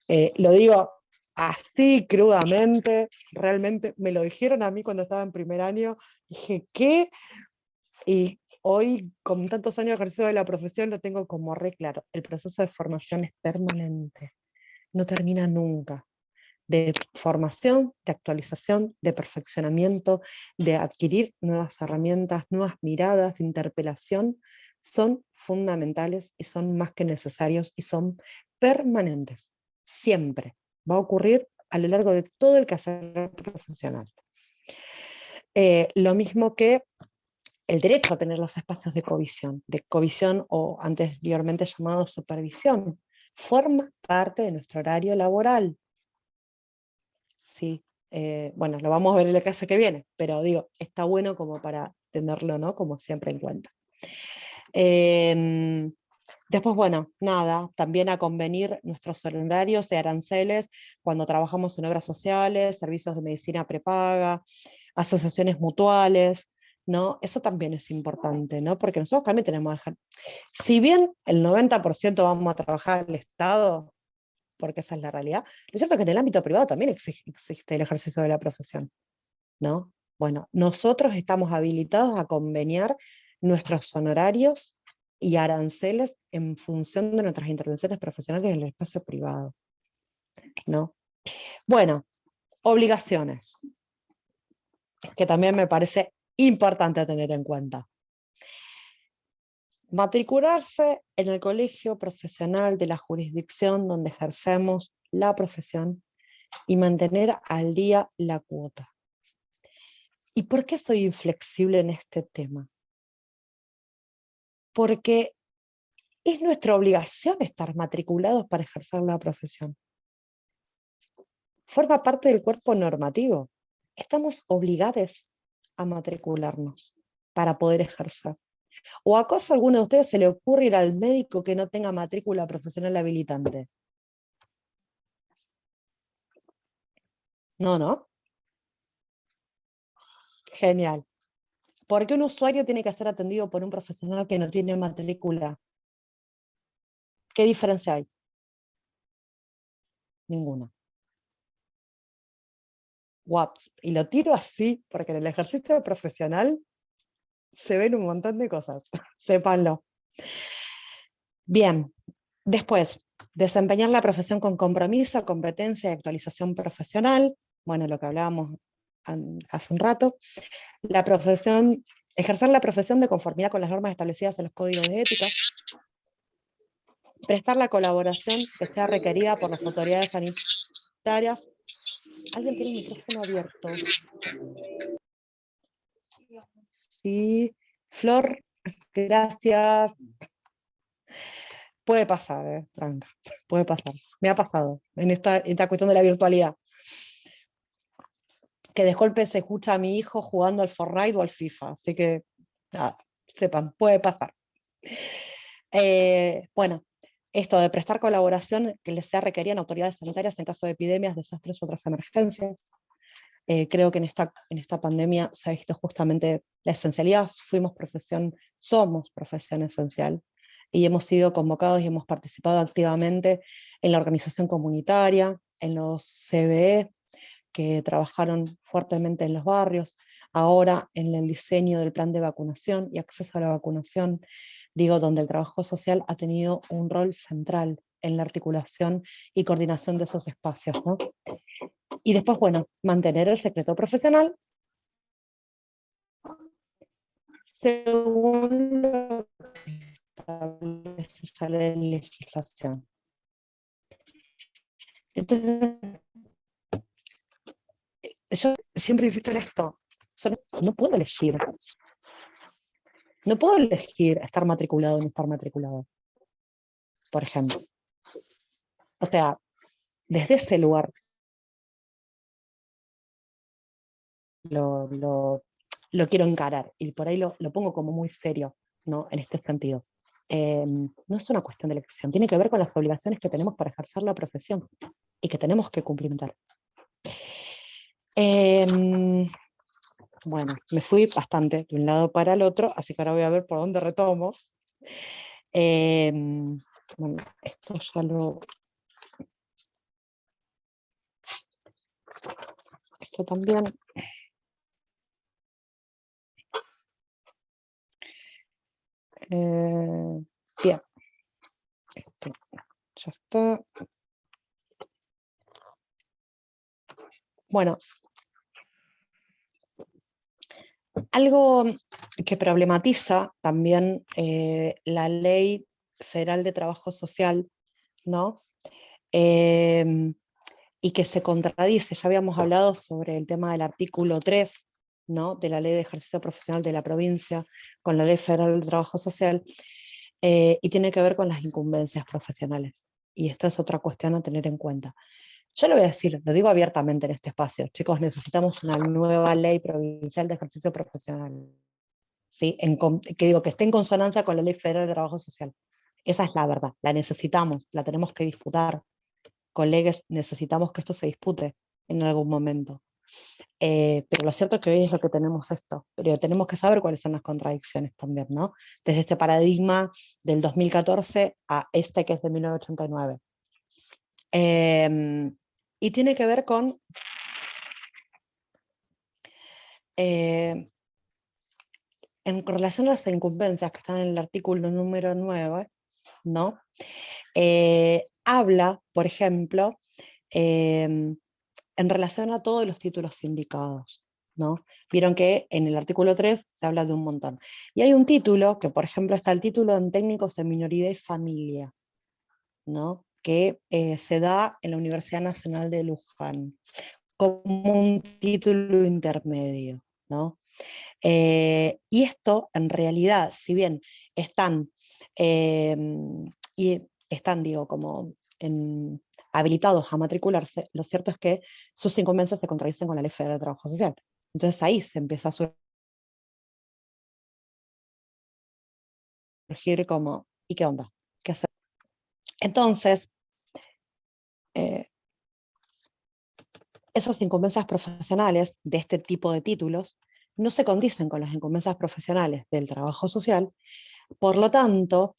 Lo digo así crudamente, realmente me lo dijeron a mí cuando estaba en primer año, dije, ¿qué? Y hoy, con tantos años de ejercicio de la profesión, lo tengo como re claro. El proceso de formación es permanente, no termina nunca. De formación, de actualización, de perfeccionamiento, de adquirir nuevas herramientas, nuevas miradas, de interpelación, son fundamentales y son más que necesarios y son permanentes. Siempre va a ocurrir a lo largo de todo el quehacer profesional. Lo mismo que el derecho a tener los espacios de covisión o anteriormente llamado supervisión, forma parte de nuestro horario laboral. Sí, bueno, lo vamos a ver en la clase que viene, pero digo, está bueno como para tenerlo, ¿no? Como siempre en cuenta. Después, bueno, nada, también a convenir nuestros horarios y aranceles cuando trabajamos en obras sociales, servicios de medicina prepaga, asociaciones mutuales, ¿no? Eso también es importante, ¿no? Porque nosotros también tenemos que dejar, si bien el 90% vamos a trabajar al Estado, porque esa es la realidad, lo cierto es que en el ámbito privado también existe el ejercicio de la profesión, ¿no? Bueno, nosotros estamos habilitados a conveniar nuestros honorarios y aranceles en función de nuestras intervenciones profesionales en el espacio privado, ¿no? Bueno, obligaciones, que también me parece importante tener en cuenta. Matricularse en el colegio profesional de la jurisdicción donde ejercemos la profesión y mantener al día la cuota. ¿Y por qué soy inflexible en este tema? Porque es nuestra obligación estar matriculados para ejercer la profesión. Forma parte del cuerpo normativo. Estamos obligados a matricularnos para poder ejercer. ¿O acaso a alguno de ustedes se le ocurre ir al médico que no tenga matrícula profesional habilitante? No, ¿no? Genial. ¿Por qué un usuario tiene que ser atendido por un profesional que no tiene matrícula? ¿Qué diferencia hay? Ninguna. Waps. Y lo tiro así porque en el ejercicio profesional se ven un montón de cosas. Sépanlo. Bien. Después, desempeñar la profesión con compromiso, competencia y actualización profesional. Bueno, lo que hablábamos hace un rato. Ejercer la profesión de conformidad con las normas establecidas en los códigos de ética. Prestar la colaboración que sea requerida por las autoridades sanitarias. ¿Alguien tiene el micrófono abierto? Sí. Flor, gracias. Puede pasar, tranca, puede pasar. Me ha pasado en esta cuestión de la virtualidad. Que de golpe se escucha a mi hijo jugando al Fortnite o al FIFA, así que nada, sepan, puede pasar. Bueno, esto de prestar colaboración que les sea requerida en autoridades sanitarias en caso de epidemias, desastres u otras emergencias. Creo que en esta pandemia se ha visto justamente la esencialidad. Somos profesión esencial y hemos sido convocados y hemos participado activamente en la organización comunitaria, en los CBE, que trabajaron fuertemente en los barrios, ahora en el diseño del plan de vacunación y acceso a la vacunación, digo, donde el trabajo social ha tenido un rol central en la articulación y coordinación de esos espacios, ¿no? Y después, bueno, mantener el secreto profesional según lo que establece ya la legislación. Entonces, yo siempre insisto en esto, no puedo elegir. No puedo elegir estar matriculado o no estar matriculado, por ejemplo. O sea, desde ese lugar lo quiero encarar y por ahí lo pongo como muy serio, ¿no? En este sentido. No es una cuestión de elección, tiene que ver con las obligaciones que tenemos para ejercer la profesión y que tenemos que cumplimentar. Bueno, me fui bastante de un lado para el otro, así que ahora voy a ver por dónde retomo. Bueno, esto ya lo... Esto también... bien, esto ya está. Bueno, algo que problematiza también la Ley Federal de Trabajo Social, ¿no? Y que se contradice, ya habíamos hablado sobre el tema del artículo 3, ¿no? De la Ley de Ejercicio Profesional de la provincia con la Ley Federal de Trabajo Social, y tiene que ver con las incumbencias profesionales. Y esto es otra cuestión a tener en cuenta. Yo lo voy a decir, lo digo abiertamente en este espacio, chicos, necesitamos una nueva ley provincial de ejercicio profesional, ¿sí? Que esté en consonancia con la Ley Federal de Trabajo Social. Esa es la verdad, la necesitamos, la tenemos que disputar. Colegas, necesitamos que esto se dispute en algún momento. Pero lo cierto es que hoy es lo que tenemos esto, pero tenemos que saber cuáles son las contradicciones también, ¿no? Desde este paradigma del 2014 a este que es de 1989. Y tiene que ver con en relación a las incumbencias que están en el artículo número 9, ¿no? Habla, por ejemplo, en relación a todos los títulos sindicados, ¿no? Vieron que en el artículo 3 se habla de un montón. Y hay un título, que por ejemplo está el título en técnicos en minoría y familia, ¿no? Que se da en la Universidad Nacional de Luján, como un título intermedio, ¿no? Y esto, en realidad, si bien están, eh, y están, digo, como habilitados a matricularse, lo cierto es que sus incumbencias se contradicen con la Ley Federal de Trabajo Social. Entonces ahí se empieza a surgir como, ¿y qué onda? ¿Qué hacer? Entonces, eh, esas incumbencias profesionales de este tipo de títulos no se condicen con las incumbencias profesionales del trabajo social. Por lo tanto,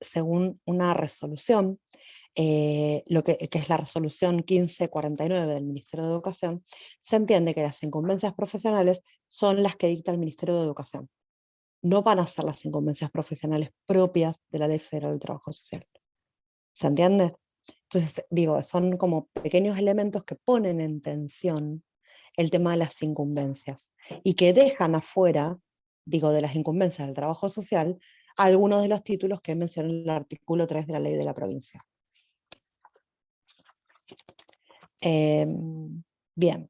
según una resolución, que es la resolución 1549 del Ministerio de Educación, se entiende que las incumbencias profesionales son las que dicta el Ministerio de Educación. No van a ser las incumbencias profesionales propias de la Ley Federal del Trabajo Social. ¿Se entiende? Entonces, digo, son como pequeños elementos que ponen en tensión el tema de las incumbencias y que dejan afuera, digo, de las incumbencias del trabajo social, algunos de los títulos que menciona el artículo 3 de la ley de la provincia. Bien,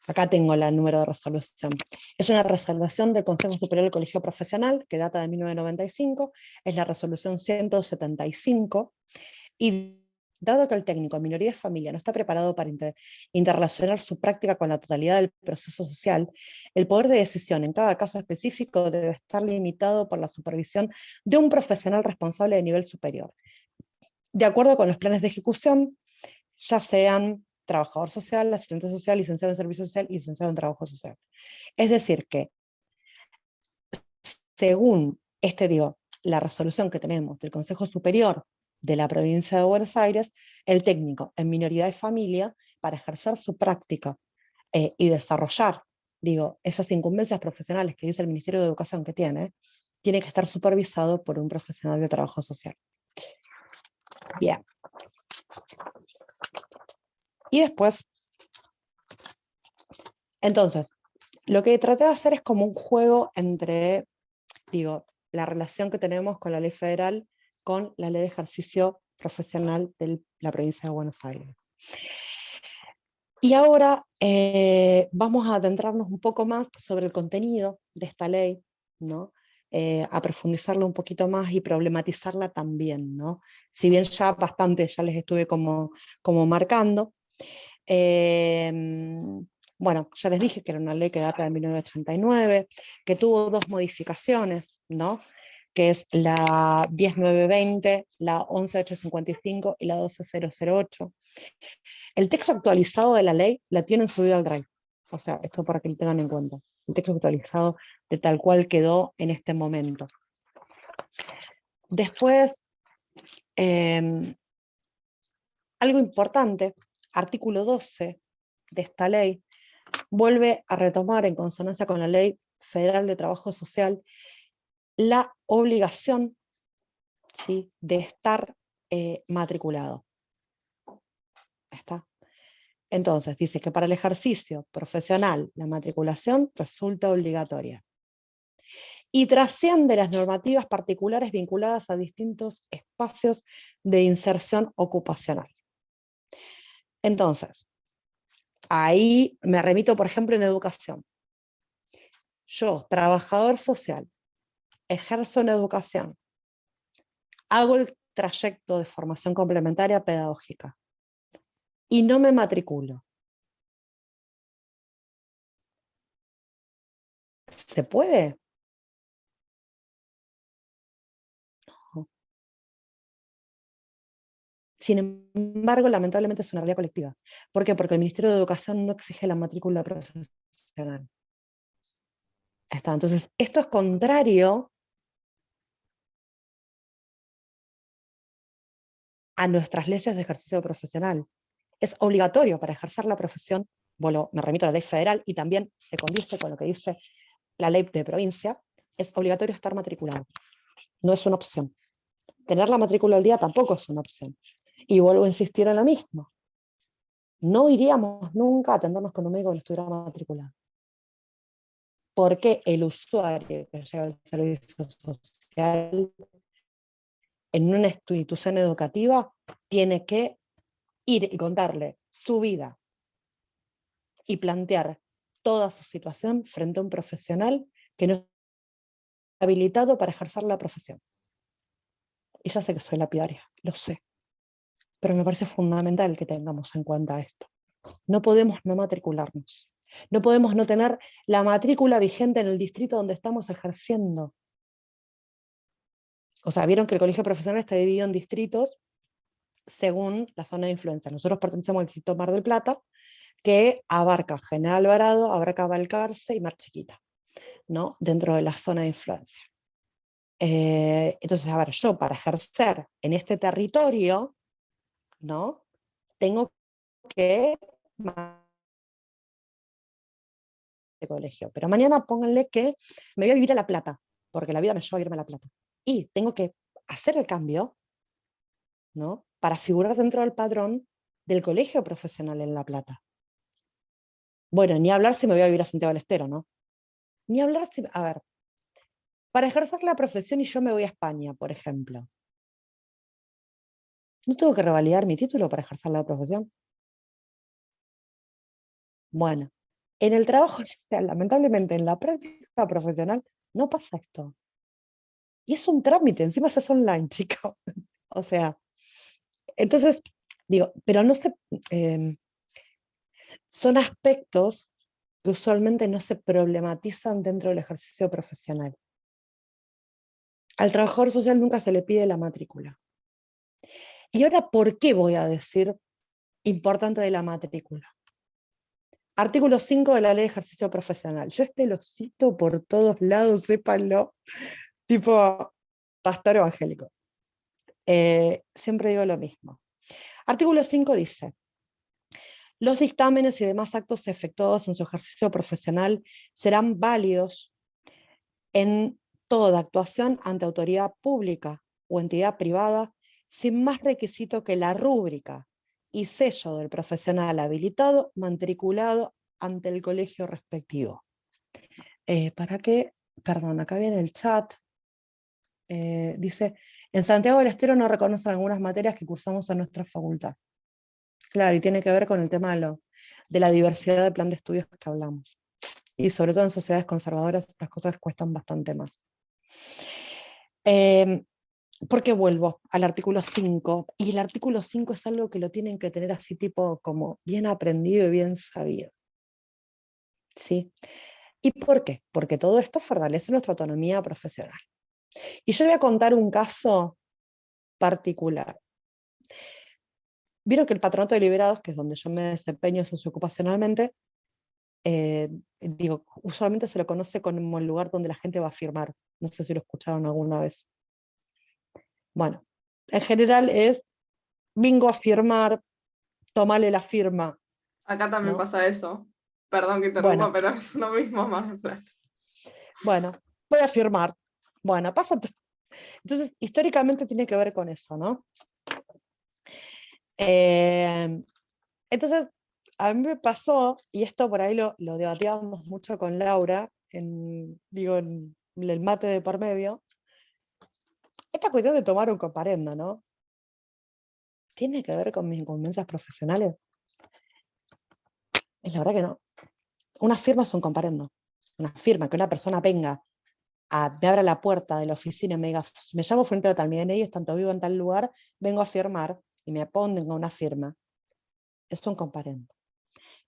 acá tengo el número de resolución. Es una resolución del Consejo Superior del Colegio Profesional que data de 1995, es la resolución 175, y dado que el técnico en minoría de familia no está preparado para interrelacionar su práctica con la totalidad del proceso social, el poder de decisión en cada caso específico debe estar limitado por la supervisión de un profesional responsable de nivel superior, de acuerdo con los planes de ejecución, ya sean trabajador social, asistente social, licenciado en servicio social y licenciado en trabajo social. Es decir, que según la resolución que tenemos del Consejo Superior de la provincia de Buenos Aires, el técnico en minoría de familia, para ejercer su práctica y desarrollar, esas incumbencias profesionales que dice el Ministerio de Educación que tiene que estar supervisado por un profesional de trabajo social. Bien. Y después, entonces, lo que traté de hacer es como un juego entre, la relación que tenemos con la ley federal con la ley de ejercicio profesional de la provincia de Buenos Aires. Y ahora vamos a adentrarnos un poco más sobre el contenido de esta ley, ¿no? A profundizarla un poquito más y problematizarla también, ¿no? Si bien ya bastante ya les estuve como marcando. Bueno, ya les dije que era una ley que data de 1989, que tuvo dos modificaciones, ¿no? Que es la 10920, la 11855 y la 12008. El texto actualizado de la ley la tienen subido al Drive. O sea, esto para que lo tengan en cuenta. El texto actualizado de tal cual quedó en este momento. Después, algo importante, artículo 12 de esta ley, vuelve a retomar en consonancia con la Ley Federal de Trabajo Social la obligación, ¿sí?, de estar matriculado. ¿Está? Entonces, dice que para el ejercicio profesional la matriculación resulta obligatoria y trasciende las normativas particulares vinculadas a distintos espacios de inserción ocupacional. Entonces, ahí me remito, por ejemplo, en educación. Yo, trabajador social, ejerzo en educación, hago el trayecto de formación complementaria pedagógica y no me matriculo. ¿Se puede? Sin embargo, lamentablemente es una realidad colectiva. ¿Por qué? Porque el Ministerio de Educación no exige la matrícula profesional. Está. Entonces, esto es contrario a nuestras leyes de ejercicio profesional. Es obligatorio para ejercer la profesión, bueno, me remito a la ley federal y también se condice con lo que dice la ley de provincia, es obligatorio estar matriculado. No es una opción. Tener la matrícula al día tampoco es una opción. Y vuelvo a insistir en lo mismo. No iríamos nunca a atendernos con un médico que no estuviera matriculado. Porque el usuario que llega al servicio social en una institución educativa tiene que ir y contarle su vida y plantear toda su situación frente a un profesional que no está habilitado para ejercer la profesión. Y ya sé que soy lapidaria, lo sé, pero me parece fundamental que tengamos en cuenta esto. No podemos no matricularnos. No podemos no tener la matrícula vigente en el distrito donde estamos ejerciendo. O sea, vieron que el colegio profesional está dividido en distritos según la zona de influencia. Nosotros pertenecemos al distrito Mar del Plata, que abarca General Alvarado, abarca Balcarce y Mar Chiquita, ¿no? Dentro de la zona de influencia. Entonces, a ver, yo para ejercer en este territorio, ¿no? Tengo que de colegio. Pero mañana pónganle que me voy a vivir a La Plata, porque la vida me lleva a irme a La Plata. Y tengo que hacer el cambio, ¿no? Para figurar dentro del padrón del colegio profesional en La Plata. Bueno, ni hablar si me voy a vivir a Santiago del Estero, ¿no? Ni hablar si, a ver, para ejercer la profesión y yo me voy a España, por ejemplo. ¿No tengo que revalidar mi título para ejercer la profesión? Bueno, en el trabajo social, lamentablemente en la práctica profesional, no pasa esto. Y es un trámite, encima se hace online, chicos. O sea, entonces, digo, pero no se, son aspectos que usualmente no se problematizan dentro del ejercicio profesional. Al trabajador social nunca se le pide la matrícula. Y ahora, ¿por qué voy a decir importante de la matrícula? Artículo 5 de la Ley de Ejercicio Profesional. Yo lo cito por todos lados, sépanlo, tipo pastor evangélico. Siempre digo lo mismo. Artículo 5 dice: los dictámenes y demás actos efectuados en su ejercicio profesional serán válidos en toda actuación ante autoridad pública o entidad privada, sin más requisito que la rúbrica y sello del profesional habilitado matriculado ante el colegio respectivo. ¿Para qué? Perdón, acá viene el chat. Dice, en Santiago del Estero no reconocen algunas materias que cursamos en nuestra facultad. Claro, y tiene que ver con el tema de la diversidad de plan de estudios que hablamos. Y sobre todo en sociedades conservadoras estas cosas cuestan bastante más. ¿Por qué vuelvo al artículo 5? Y el artículo 5 es algo que lo tienen que tener así tipo como bien aprendido y bien sabido. ¿Sí? ¿Y por qué? Porque todo esto fortalece nuestra autonomía profesional. Y yo voy a contar un caso particular. Vieron que el Patronato de Liberados, que es donde yo me desempeño socioocupacionalmente, digo, usualmente se lo conoce como el lugar donde la gente va a firmar. No sé si lo escucharon alguna vez. Bueno, en general es, vengo a firmar, tomale la firma, Acá también ¿no? pasa eso. Perdón que interrumpa, Bueno, pero es lo mismo Mar del Plata. bueno, voy a firmar. Bueno, pasa. Entonces, históricamente tiene que ver con eso, ¿no? Entonces, a mí me pasó, y esto por ahí lo debatíamos mucho con Laura, digo, en el mate de por medio, esta cuestión de tomar un comparendo, ¿no? ¿Tiene que ver con mis incumbencias profesionales? Es la verdad que no. Una firma es un comparendo. Una firma, que una persona venga, me abra la puerta de la oficina y me diga, me llamo frente a tal, mi DNI es tanto vivo en tal lugar, vengo a firmar, y me pongan una firma. Es un comparendo.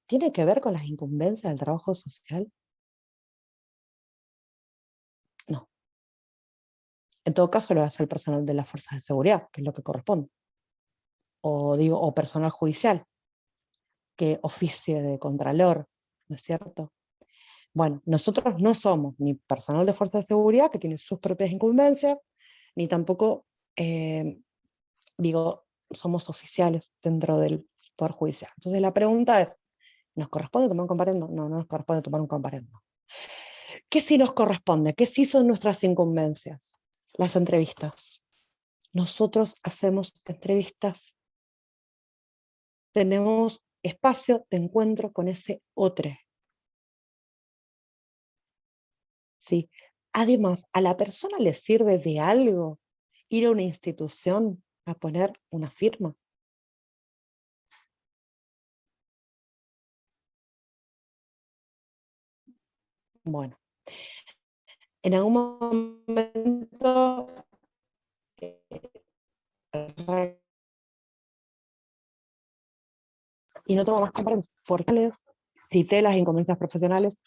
¿Tiene que ver con las incumbencias del trabajo social? No. En todo caso, lo hace el personal de las fuerzas de seguridad, que es lo que corresponde. o personal judicial que oficie de contralor, ¿no es cierto? Bueno, nosotros no somos ni personal de fuerza de seguridad, que tiene sus propias incumbencias, ni tampoco, somos oficiales dentro del Poder Judicial. Entonces la pregunta es, ¿nos corresponde tomar un comparendo? No, no nos corresponde tomar un comparendo. ¿Qué sí nos corresponde? ¿Qué sí son nuestras incumbencias? Las entrevistas. Nosotros hacemos entrevistas, tenemos espacio de encuentro con ese otro. ¿Sí? Además, ¿a la persona le sirve de algo ir a una institución a poner una firma? Bueno, en algún momento y no tengo más comparendos porque cité las inconveniencias profesionales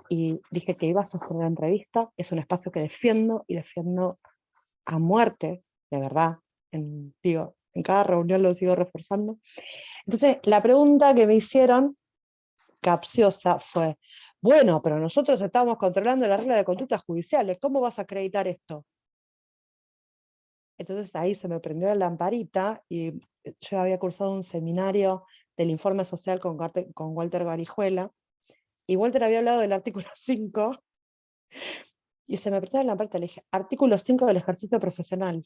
y dije que iba a sostener la entrevista. Es un espacio que defiendo y defiendo a muerte, de verdad. En cada reunión lo sigo reforzando. Entonces, la pregunta que me hicieron, capciosa, fue, bueno, pero nosotros estamos controlando la regla de conductas judiciales, ¿cómo vas a acreditar esto? Entonces ahí se me prendió la lamparita y yo había cursado un seminario del informe social con Walter Garijuela, y Walter había hablado del artículo 5, y se me prendió la lamparita, le dije, artículo 5 del ejercicio profesional.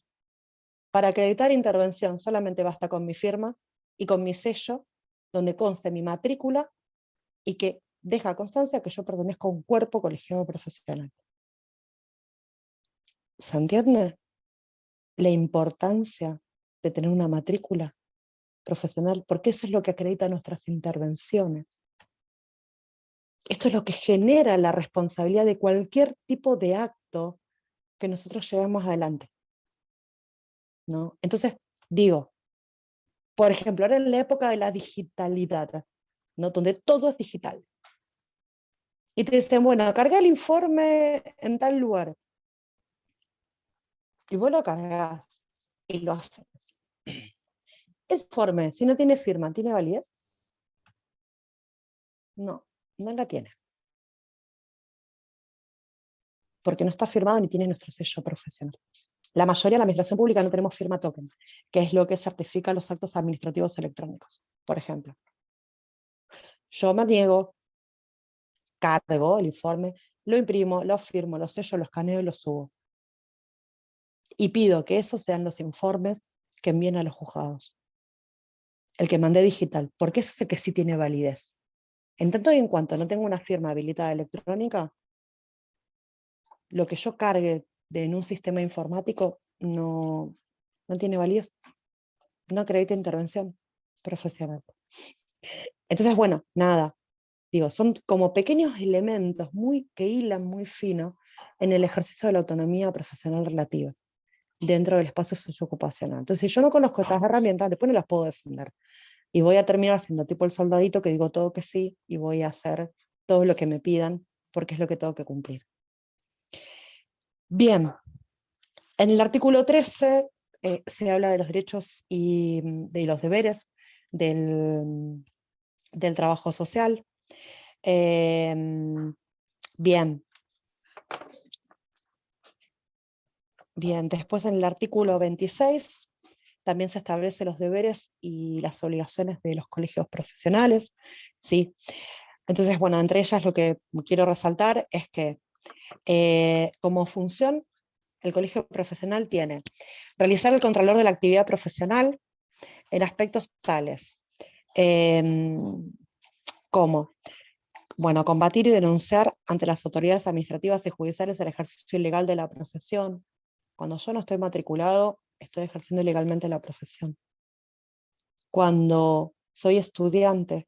Para acreditar intervención solamente basta con mi firma y con mi sello, donde conste mi matrícula y que deja constancia que yo pertenezco a un cuerpo colegiado profesional. ¿Se entiende la importancia de tener una matrícula profesional? Porque eso es lo que acredita nuestras intervenciones. Esto es lo que genera la responsabilidad de cualquier tipo de acto que nosotros llevemos adelante, ¿no? Entonces, digo, por ejemplo, ahora en la época de la digitalidad, ¿no? Donde todo es digital. Y te dicen, bueno, carga el informe en tal lugar. Y vos lo cargas y lo haces. Ese informe, si no tiene firma, ¿tiene validez? No, no la tiene. Porque no está firmado ni tiene nuestro sello profesional. La mayoría de la administración pública no tenemos firma token, que es lo que certifica los actos administrativos electrónicos, por ejemplo. Yo me niego, cargo el informe, lo imprimo, lo firmo, lo sello, lo escaneo y lo subo. Y pido que esos sean los informes que envíen a los juzgados. El que mandé digital, porque ese es el que sí tiene validez. En tanto y en cuanto no tengo una firma habilitada electrónica, lo que yo cargue en un sistema informático no tiene validez, no acredita intervención profesional. Entonces, bueno, nada, son como pequeños elementos que hilan muy fino en el ejercicio de la autonomía profesional relativa dentro del espacio socioocupacional. Entonces, si yo no conozco estas herramientas, después no las puedo defender. Y voy a terminar siendo tipo el soldadito que digo todo que sí y voy a hacer todo lo que me pidan porque es lo que tengo que cumplir. Bien, en el artículo 13 se habla de los derechos y de los deberes del trabajo social. Bien, después en el artículo 26 también se establecen los deberes y las obligaciones de los colegios profesionales, ¿sí? Entonces, bueno, entre ellas lo que quiero resaltar es que como función el colegio profesional tiene realizar el controlor de la actividad profesional en aspectos tales como, bueno, combatir y denunciar ante las autoridades administrativas y judiciales el ejercicio ilegal de la profesión. Cuando yo no estoy matriculado, estoy ejerciendo ilegalmente la profesión. Cuando soy estudiante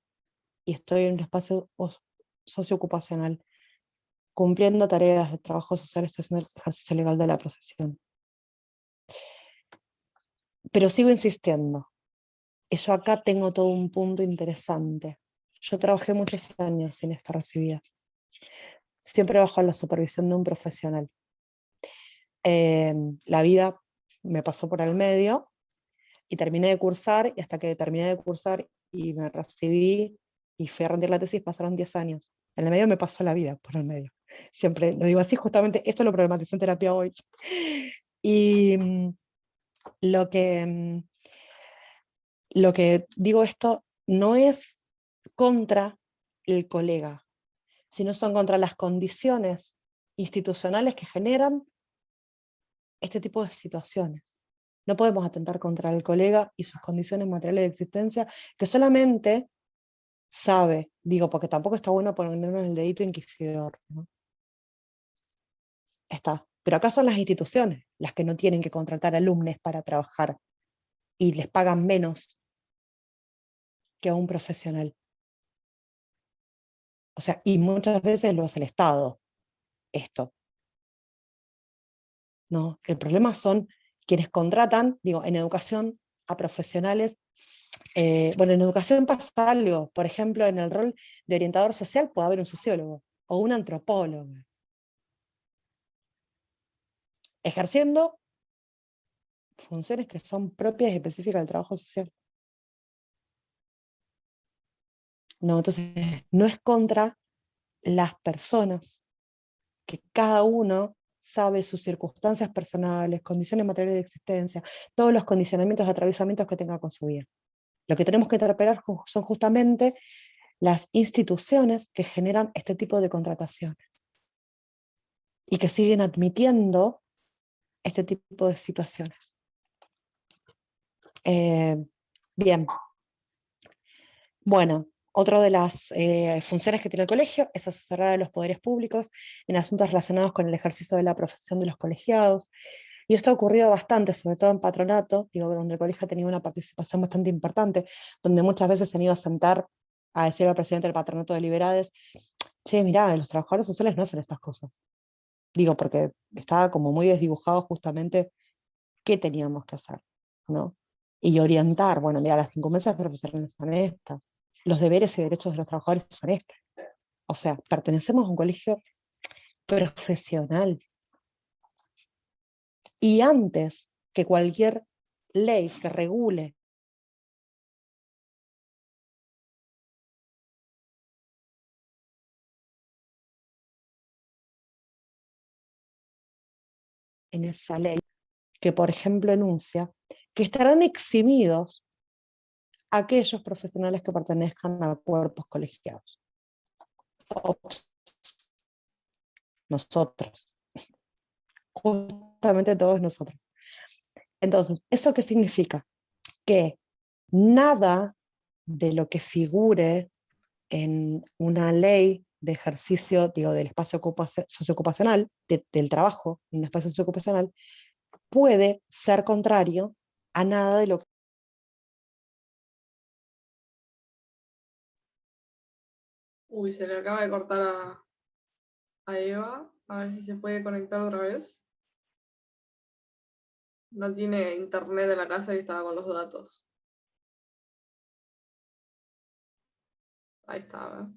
y estoy en un espacio socioocupacional, cumpliendo tareas de trabajo social, estoy haciendo el ejercicio legal de la profesión. Pero sigo insistiendo. Yo acá tengo todo un punto interesante. Yo trabajé muchos años sin estar recibida. Siempre bajo la supervisión de un profesional. La vida me pasó por el medio Y terminé de cursar, y hasta que terminé de cursar y me recibí y fui a rendir la tesis, pasaron 10 años. En el medio me pasó la vida, por el medio. Siempre lo digo así, justamente esto lo problematicé en terapia hoy. Y lo que, lo que digo esto no es contra el colega, sino son contra las condiciones institucionales que generan este tipo de situaciones. No podemos atentar contra el colega y sus condiciones materiales de existencia, que solamente sabe, digo, porque tampoco está bueno ponernos el dedito inquisidor, ¿no? Está. Pero acá son las instituciones las que no tienen que contratar alumnos para trabajar y les pagan menos que a un profesional. O sea, y muchas veces lo hace el Estado, esto. ¿No? El problema son quienes contratan, digo, en educación a profesionales. Bueno, en educación pasa algo, por ejemplo, en el rol de orientador social puede haber un sociólogo o un antropólogo, ejerciendo funciones que son propias y específicas del trabajo social. No, entonces, no es contra las personas, que cada uno sabe sus circunstancias personales, condiciones materiales de existencia, todos los condicionamientos, atravesamientos que tenga con su vida. Lo que tenemos que interpelar son justamente las instituciones que generan este tipo de contrataciones y que siguen admitiendo este tipo de situaciones. Bien. Bueno, otra de las funciones que tiene el colegio es asesorar a los poderes públicos en asuntos relacionados con el ejercicio de la profesión de los colegiados. Y esto ha ocurrido bastante, sobre todo en patronato, digo, donde el colegio ha tenido una participación bastante importante, donde muchas veces se han ido a sentar a decir al presidente del patronato de Liberades, che, mirá, los trabajadores sociales no hacen estas cosas. Digo, porque estaba como muy desdibujado justamente qué teníamos que hacer, ¿no? Y orientar, bueno, mira, las incumbencias profesionales son estas, los deberes y derechos de los trabajadores son estos. O sea, pertenecemos a un colegio profesional. Y antes que cualquier ley que regule en esa ley, que por ejemplo enuncia que estarán eximidos aquellos profesionales que pertenezcan a cuerpos colegiados. Ops, nosotros, justamente todos nosotros. Entonces, ¿eso qué significa? Que nada de lo que figure en una ley de ejercicio, digo, del espacio socioocupacional, del trabajo en un espacio socioocupacional, puede ser contrario a nada de lo que... Uy, se le acaba de cortar a Eva. A ver si se puede conectar otra vez. No tiene internet en la casa y estaba con los datos. Ahí está.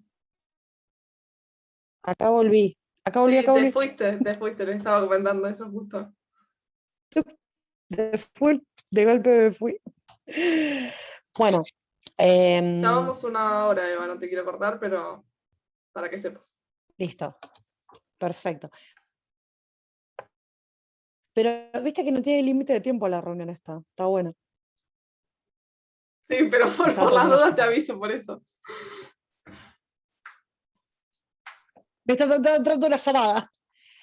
Acá volví, acá volví, Sí, acá volví. le estaba comentando eso justo. De golpe me fui. Bueno, Ya vamos una hora, Eva, no te quiero cortar, pero para que sepas. listo, perfecto. Pero viste que no tiene límite de tiempo la reunión esta, está bueno. Sí, pero Estaba por las tratando de dudas te agendar. aviso por eso. Me está entrando una llamada.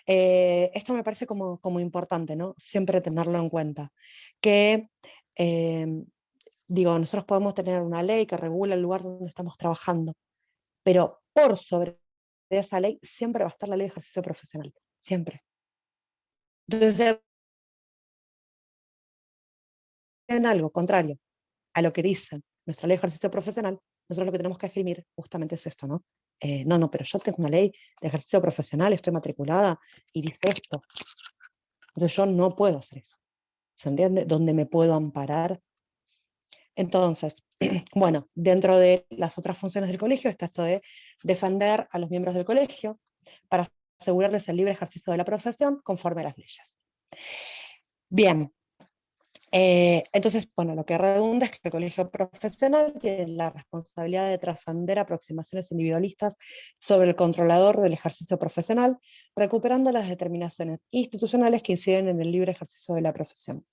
Esto me parece como importante, ¿no? Siempre tenerlo en cuenta. Que, digo, nosotros podemos tener una ley que regula el lugar donde estamos trabajando, pero por sobre esa ley siempre va a estar la ley de ejercicio profesional. Siempre. Entonces, en algo contrario a lo que dice nuestra ley de ejercicio profesional, nosotros lo que tenemos que esgrimir justamente es esto, ¿no? No, pero yo tengo una ley de ejercicio profesional, estoy matriculada y dice esto. Entonces yo no puedo hacer eso. ¿Se entiende? ¿Dónde me puedo amparar? Entonces, bueno, dentro de las otras funciones del colegio está esto de defender a los miembros del colegio para asegurarles el libre ejercicio de la profesión conforme a las leyes. Bien, Entonces, bueno, lo que redunda es que el colegio profesional tiene la responsabilidad de trascender aproximaciones individualistas sobre el controlador del ejercicio profesional, recuperando las determinaciones institucionales que inciden en el libre ejercicio de la profesión.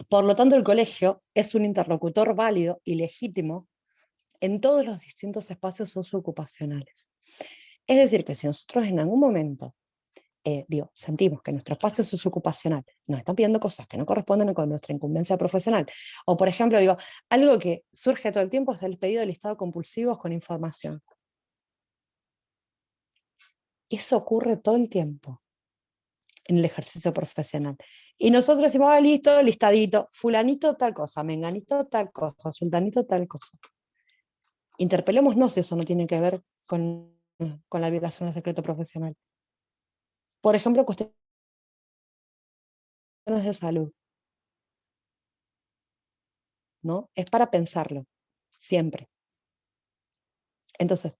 Por lo tanto, el colegio es un interlocutor válido y legítimo en todos los distintos espacios socioocupacionales. Es decir, que si nosotros en algún momento sentimos que nuestro espacio socioocupacional nos están pidiendo cosas que no corresponden con nuestra incumbencia profesional, o por ejemplo, algo que surge todo el tiempo es el pedido de listado compulsivos con información. Eso ocurre todo el tiempo en el ejercicio profesional. Y nosotros decimos, listo, listadito, fulanito tal cosa, menganito tal cosa, sultanito tal cosa. Interpelémonos si eso no tiene que ver con la violación del secreto profesional. Por ejemplo, cuestiones de salud, ¿no? Es para pensarlo, siempre. Entonces,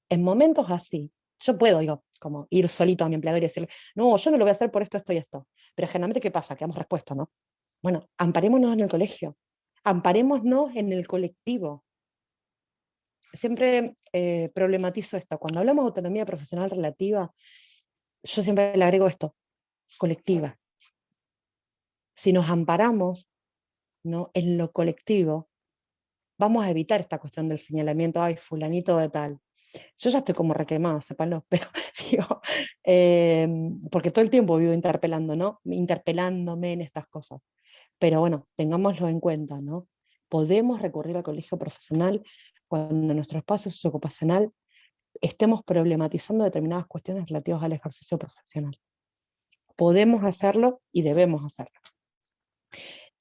en momentos así, yo puedo, como ir solito a mi empleador y decirle, no, yo no lo voy a hacer por esto, esto y esto. Pero generalmente, ¿qué pasa? Que damos respuesta, ¿no? Bueno, amparémonos en el colegio, amparémonos en el colectivo. Siempre problematizo esto. Cuando hablamos de autonomía profesional relativa, yo siempre le agrego esto, colectiva. Si nos amparamos, ¿no?, en lo colectivo, vamos a evitar esta cuestión del señalamiento, ay, fulanito de tal. Yo ya estoy como requemada, sépanlo, pero digo, porque todo el tiempo vivo interpelando, ¿no? Interpelándome en estas cosas. Pero bueno, tengámoslo en cuenta, ¿no? Podemos recurrir al colegio profesional cuando en nuestro espacio socioocupacional estemos problematizando determinadas cuestiones relativas al ejercicio profesional. Podemos hacerlo y debemos hacerlo.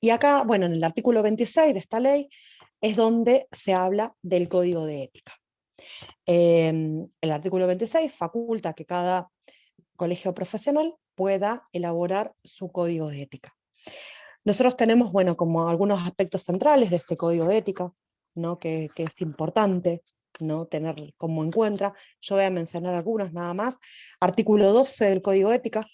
Y acá, bueno, en el artículo 26 de esta ley es donde se habla del código de ética. El artículo 26 faculta que cada colegio profesional pueda elaborar su código de ética. Nosotros tenemos, bueno, como algunos aspectos centrales de este código de ética, ¿no?, que es importante, ¿no?, tener como en cuenta. Yo voy a mencionar algunos nada más. Artículo 12 del código de ética.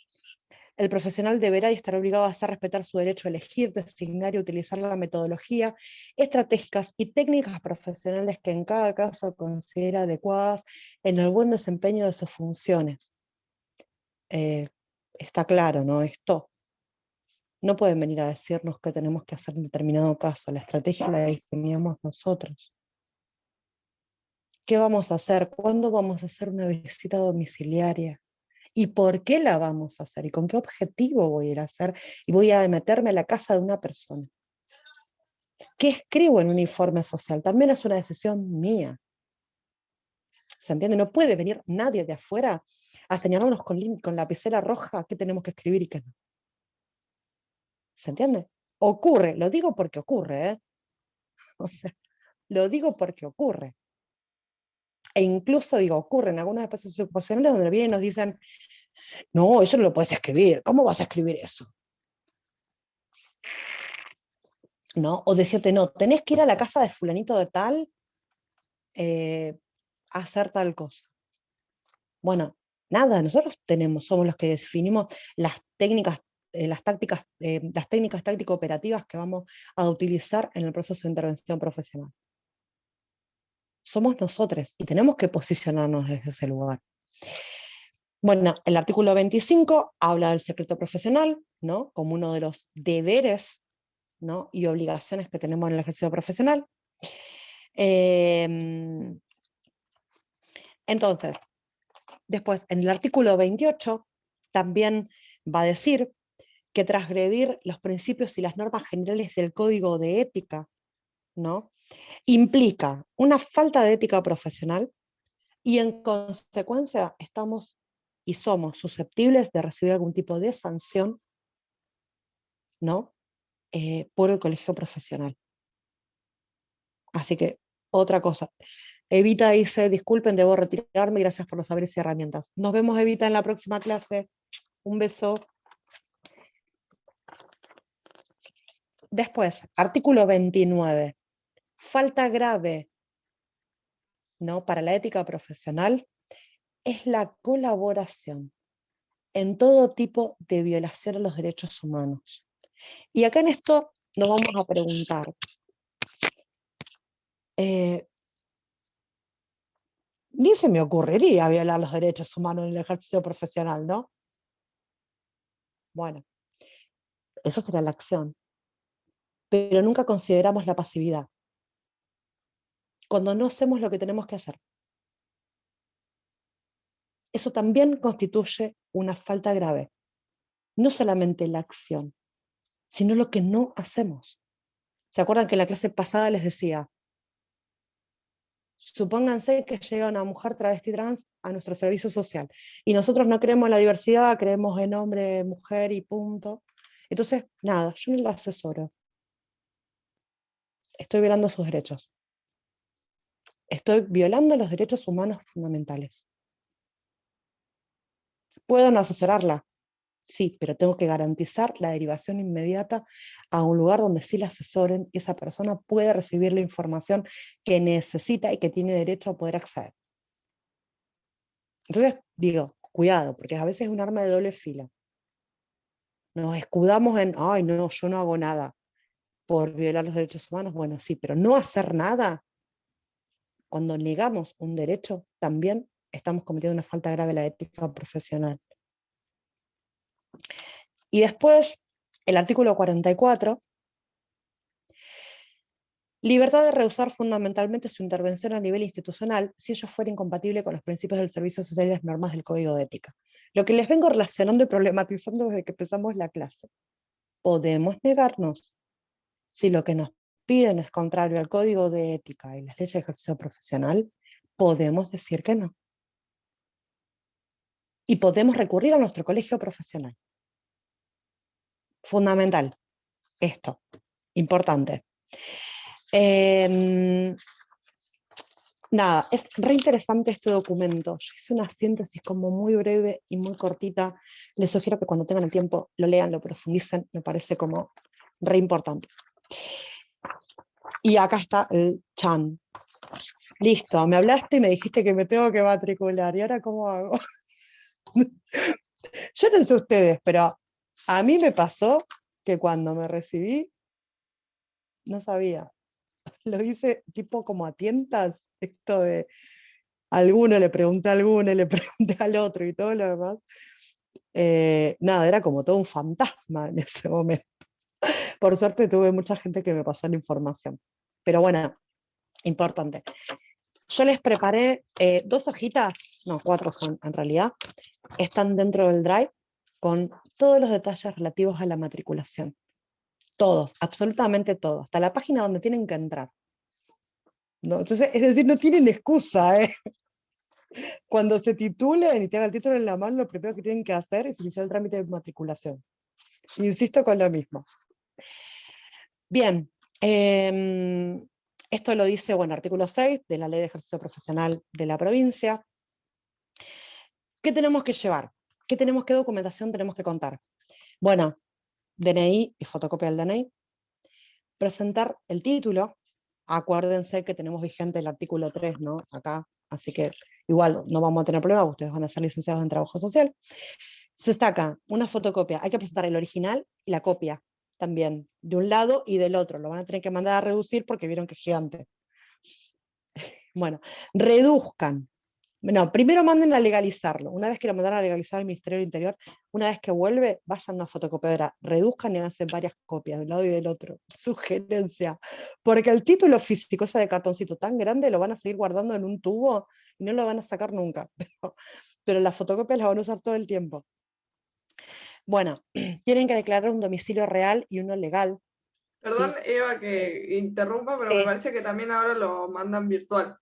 El profesional deberá y estará obligado a hacer respetar su derecho a elegir, designar y utilizar la metodología, estratégicas y técnicas profesionales que en cada caso considere adecuadas en el buen desempeño de sus funciones. Está claro, ¿no? Esto no pueden venir a decirnos qué tenemos que hacer en determinado caso. La estrategia la diseñamos nosotros. ¿Qué vamos a hacer? ¿Cuándo vamos a hacer una visita domiciliaria? ¿Y por qué la vamos a hacer? ¿Y con qué objetivo voy a ir a hacer? Y voy a meterme a la casa de una persona. ¿Qué escribo en un informe social? También es una decisión mía. ¿Se entiende? No puede venir nadie de afuera a señalarnos con lapicera roja qué tenemos que escribir y qué no. ¿Se entiende? Ocurre, lo digo porque ocurre, ¿eh? O sea, lo digo porque ocurre. E incluso, ocurre en algunos espacios ocupacionales donde vienen y nos dicen, no, eso no lo puedes escribir, ¿cómo vas a escribir eso? ¿No? O decirte, no, tenés que ir a la casa de fulanito de tal a hacer tal cosa. Bueno, nada, nosotros somos los que definimos las técnicas, las técnicas táctico-operativas que vamos a utilizar en el proceso de intervención profesional. Somos nosotros y tenemos que posicionarnos desde ese lugar. Bueno, el artículo 25 habla del secreto profesional, ¿no?, como uno de los deberes, ¿no?, y obligaciones que tenemos en el ejercicio profesional. Entonces, después, en el artículo 28 también va a decir que transgredir los principios y las normas generales del Código de Ética, ¿no?, implica una falta de ética profesional y en consecuencia estamos y somos susceptibles de recibir algún tipo de sanción, ¿no?, por el colegio profesional. Así que, otra cosa. Evita dice, disculpen, debo retirarme, gracias por los saberes y herramientas. Nos vemos, Evita, en la próxima clase. Un beso. Después, artículo 29. Falta grave, ¿no?, para la ética profesional es la colaboración en todo tipo de violación a los derechos humanos. Y acá en esto nos vamos a preguntar, ni se me ocurriría violar los derechos humanos en el ejercicio profesional, ¿no? Bueno, esa sería la acción. Pero nunca consideramos la pasividad. Cuando no hacemos lo que tenemos que hacer. Eso también constituye una falta grave. No solamente la acción, sino lo que no hacemos. ¿Se acuerdan que en la clase pasada les decía? Supónganse que llega una mujer travesti trans a nuestro servicio social y nosotros no creemos en la diversidad, creemos en hombre, mujer y punto. Entonces, nada, yo no la asesoro. Estoy violando sus derechos. Estoy violando los derechos humanos fundamentales. ¿Puedo no asesorarla? Sí, pero tengo que garantizar la derivación inmediata a un lugar donde sí la asesoren y esa persona puede recibir la información que necesita y que tiene derecho a poder acceder. Entonces, digo, cuidado, porque a veces es un arma de doble filo. Nos escudamos en, ay, no, yo no hago nada por violar los derechos humanos. Bueno, sí, pero no hacer nada, cuando negamos un derecho, también estamos cometiendo una falta grave a la ética profesional. Y después, el artículo 44, libertad de rehusar fundamentalmente su intervención a nivel institucional si ello fuera incompatible con los principios del servicio social y las normas del Código de Ética. Lo que les vengo relacionando y problematizando desde que empezamos la clase. Podemos negarnos si lo que nos piden es contrario al Código de Ética y las leyes de ejercicio profesional, podemos decir que no. Y podemos recurrir a nuestro colegio profesional. Fundamental. Esto. Importante. Nada, es re interesante este documento. Yo hice una síntesis como muy breve y muy cortita. Les sugiero que cuando tengan el tiempo lo lean, lo profundicen. Me parece como re importante. Y acá está el chan. Listo, me hablaste y me dijiste que me tengo que matricular. ¿Y ahora cómo hago? Yo no sé ustedes, pero a mí me pasó que cuando me recibí, no sabía. Lo hice tipo como a tientas, esto de alguno le pregunté a alguno, le pregunté al otro y todo lo demás. Nada, era como todo un fantasma en ese momento. Por suerte tuve mucha gente que me pasó la información. Pero bueno, importante. Yo les preparé 2 hojitas, no, 4 son en realidad, están dentro del Drive con todos los detalles relativos a la matriculación. Todos, absolutamente todos, hasta la página donde tienen que entrar. ¿No? Entonces, es decir, no tienen excusa, ¿eh? Cuando se titulen y tengan el título en la mano, lo primero que tienen que hacer es iniciar el trámite de matriculación. Insisto con lo mismo. Bien, esto lo dice, bueno, artículo 6 de la Ley de Ejercicio Profesional de la provincia. ¿Qué tenemos que llevar? ¿Qué documentación tenemos que contar? Bueno, DNI y fotocopia del DNI. Presentar el título. Acuérdense que tenemos vigente el artículo 3, ¿no? Acá, así que igual no vamos a tener problema, ustedes van a ser licenciados en trabajo social. Se saca una fotocopia, hay que presentar el original y la copia también, de un lado y del otro. Lo van a tener que mandar a reducir porque vieron que es gigante. Bueno, reduzcan. No, primero manden a legalizarlo. Una vez que lo mandaron a legalizar al Ministerio del Interior, una vez que vuelve, vayan a una fotocopiadora, reduzcan y hacen varias copias de un lado y del otro. Sugerencia. Porque el título físico, ese de cartoncito tan grande, lo van a seguir guardando en un tubo y no lo van a sacar nunca. Pero las fotocopias las van a usar todo el tiempo. Bueno, tienen que declarar un domicilio real y uno legal. Perdón, ¿Sí? Eva, que interrumpa, pero me Sí, parece que también ahora lo mandan virtual.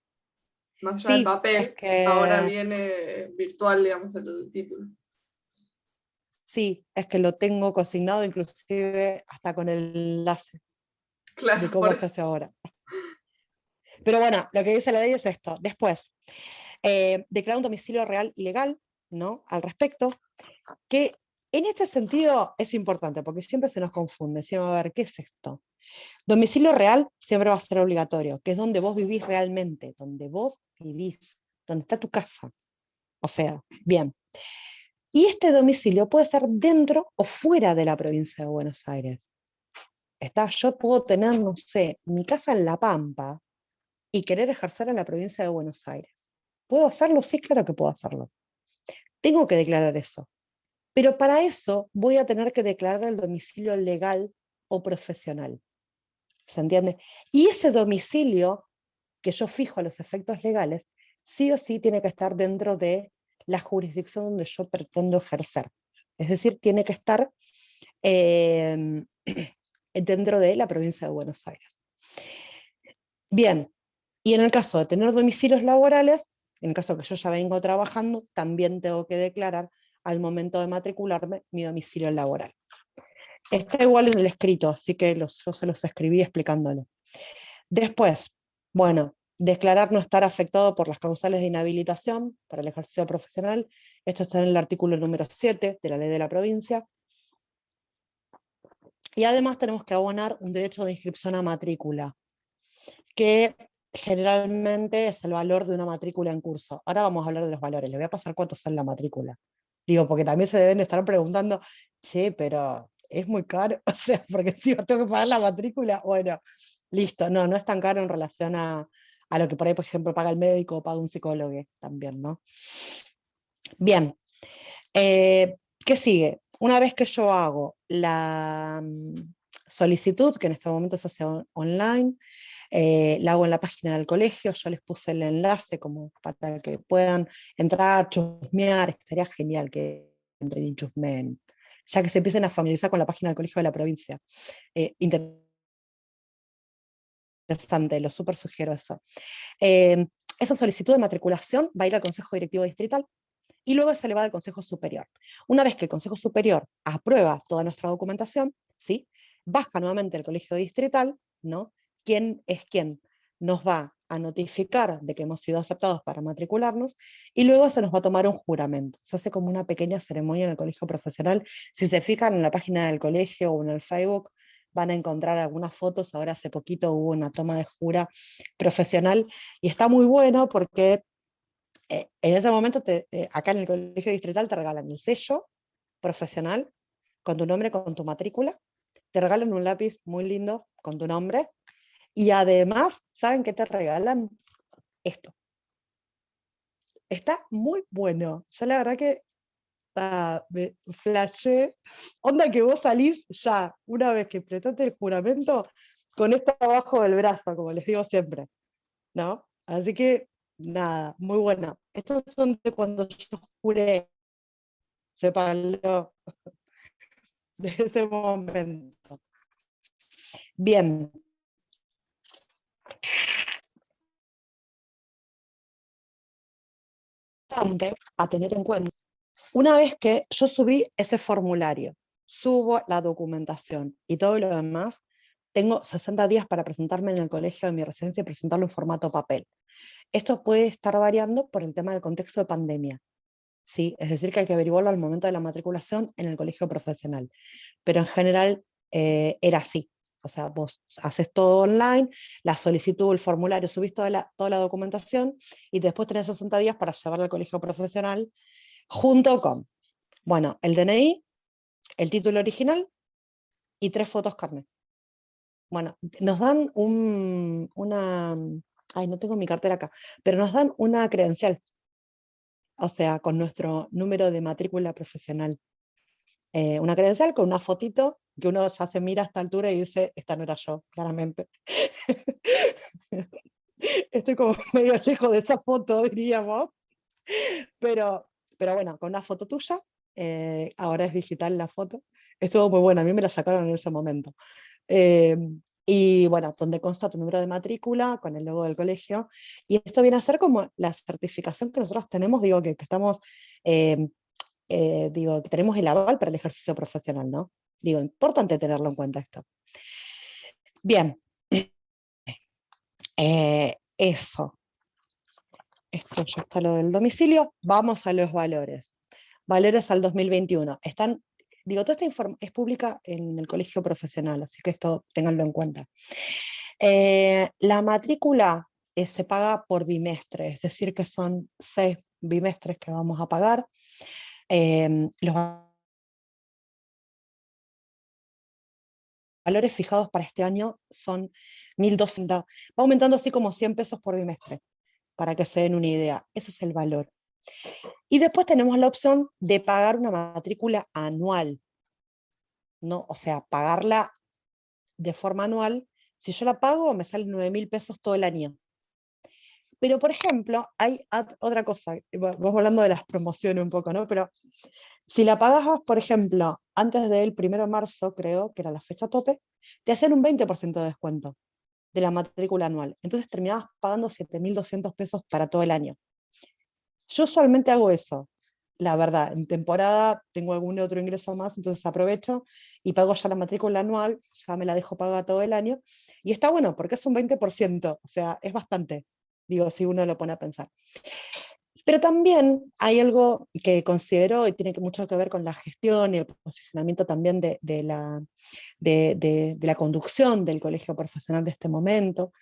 Más allá del sí, es papel, ahora que viene virtual, digamos, el título. sí, es que lo tengo consignado inclusive hasta con el enlace de Claro, por cómo se eso. hace ahora. Pero bueno, lo que dice la ley es esto. Después, declarar un domicilio real y legal, ¿no? Al respecto, que en este sentido es importante, porque siempre se nos confunde. Decimos, a ver, ¿qué es esto? Domicilio real siempre va a ser obligatorio, que es donde vos vivís realmente, donde vos vivís, donde está tu casa. O sea, bien. Y este domicilio puede ser dentro o fuera de la provincia de Buenos Aires. Yo puedo tener, no sé, mi casa en La Pampa y querer ejercer en la provincia de Buenos Aires. ¿Puedo hacerlo? Sí, claro que puedo hacerlo. Tengo que declarar eso. Pero para eso voy a tener que declarar el domicilio legal o profesional. ¿Se entiende? Y ese domicilio que yo fijo a los efectos legales, sí o sí tiene que estar dentro de la jurisdicción donde yo pretendo ejercer. Es decir, tiene que estar eh, dentro de la provincia de Buenos Aires. Bien, y en el caso de tener domicilios laborales, en el caso que yo ya vengo trabajando, también tengo que declarar al momento de matricularme mi domicilio laboral. Está igual en el escrito, así que yo se los escribí explicándolo. Después, bueno, declarar no estar afectado por las causales de inhabilitación para el ejercicio profesional. Esto está en el artículo número 7 de la ley de la provincia. Y además tenemos que abonar un derecho de inscripción a matrícula, que generalmente es el valor de una matrícula en curso. Ahora vamos a hablar de los valores. Les voy a pasar cuánto sale la matrícula. Digo, porque también se deben estar preguntando, sí, pero es muy caro, o sea, porque si yo tengo que pagar la matrícula, bueno, listo, no es tan caro en relación a lo que por ahí, por ejemplo, paga el médico o paga un psicólogo también, ¿no? Bien, ¿qué sigue? Una vez que yo hago la solicitud, que en este momento se hace online, la hago en la página del colegio, yo les puse el enlace como para que puedan entrar, chusmear, estaría genial que entren y chusmeen, ya que se empiecen a familiarizar con la página del colegio de la provincia. Interesante, lo súper sugiero eso. Esa solicitud de matriculación va a ir al Consejo Directivo Distrital y luego se le va al Consejo Superior. Una vez que el Consejo Superior aprueba toda nuestra documentación, ¿sí? Baja nuevamente el Colegio Distrital, ¿no? ¿Quién es quién? Nos va a notificar de que hemos sido aceptados para matricularnos y luego se nos va a tomar un juramento. Se hace como una pequeña ceremonia en el colegio profesional. Si se fijan en la página del colegio o en el Facebook, van a encontrar algunas fotos. Ahora hace poquito hubo una toma de jura profesional y está muy bueno porque en ese momento, acá en el colegio distrital te regalan el sello profesional con tu nombre, con tu matrícula, te regalan un lápiz muy lindo con tu nombre y además, ¿saben qué te regalan? Esto. Está muy bueno. Yo la verdad que me flashé. Onda que vos salís ya, una vez que prestaste el juramento, con esto abajo del brazo, como les digo siempre, ¿no? Así que, nada, muy buena. Estos son de cuando yo juré, sépanlo, de ese momento. Bien. A tener en cuenta. Una vez que yo subí ese formulario, subo la documentación y todo lo demás, tengo 60 días para presentarme en el colegio de mi residencia y presentarlo en formato papel. Esto puede estar variando por el tema del contexto de pandemia, ¿sí? Es decir, que hay que averiguarlo al momento de la matriculación en el colegio profesional. Pero en general era así. O sea, vos haces todo online, la solicitud, el formulario, subís toda la documentación y después tenés 60 días para llevarla al colegio profesional junto con, bueno, el DNI, el título original y 3 fotos carnet. Bueno, nos dan ay, no tengo mi cartera acá, pero nos dan una credencial, o sea, con nuestro número de matrícula profesional. Una credencial con una fotito que uno ya se mira a esta altura y dice, esta no era yo, claramente. Estoy como medio lejos de esa foto, diríamos, pero bueno, con una foto tuya, ahora es digital la foto, estuvo muy buena, a mí me la sacaron en ese momento. Eh, y bueno, donde consta tu número de matrícula con el logo del colegio. Y esto viene a ser como la certificación que nosotros tenemos, digo, que estamos, digo, que tenemos el aval para el ejercicio profesional, ¿no? Digo, importante tenerlo en cuenta esto. Bien, eso. Esto ya está lo del domicilio. Vamos a los valores. Valores al 2021. Están, digo, toda esta información es pública en el colegio profesional, así que esto ténganlo en cuenta. La matrícula se paga por bimestre, es decir, que son 6 bimestres que vamos a pagar. Los valores fijados para este año son 1.200, va aumentando así como 100 pesos por bimestre, para que se den una idea. Ese es el valor. Y después tenemos la opción de pagar una matrícula anual, ¿no? O sea, pagarla de forma anual. Si yo la pago, me salen 9.000 pesos todo el año. Pero, por ejemplo, hay otra cosa, vamos hablando de las promociones un poco, ¿no? Pero si la pagabas, por ejemplo, antes del 1 de marzo, creo que era la fecha tope, te hacían un 20% de descuento de la matrícula anual. Entonces terminabas pagando 7.200 pesos para todo el año. Yo usualmente hago eso, la verdad. En temporada tengo algún otro ingreso más, entonces aprovecho y pago ya la matrícula anual, ya me la dejo pagar todo el año. Y está bueno porque es un 20%, o sea, es bastante, digo, si uno lo pone a pensar. Pero también hay algo que considero y tiene mucho que ver con la gestión y el posicionamiento también de la conducción del colegio profesional de este momento,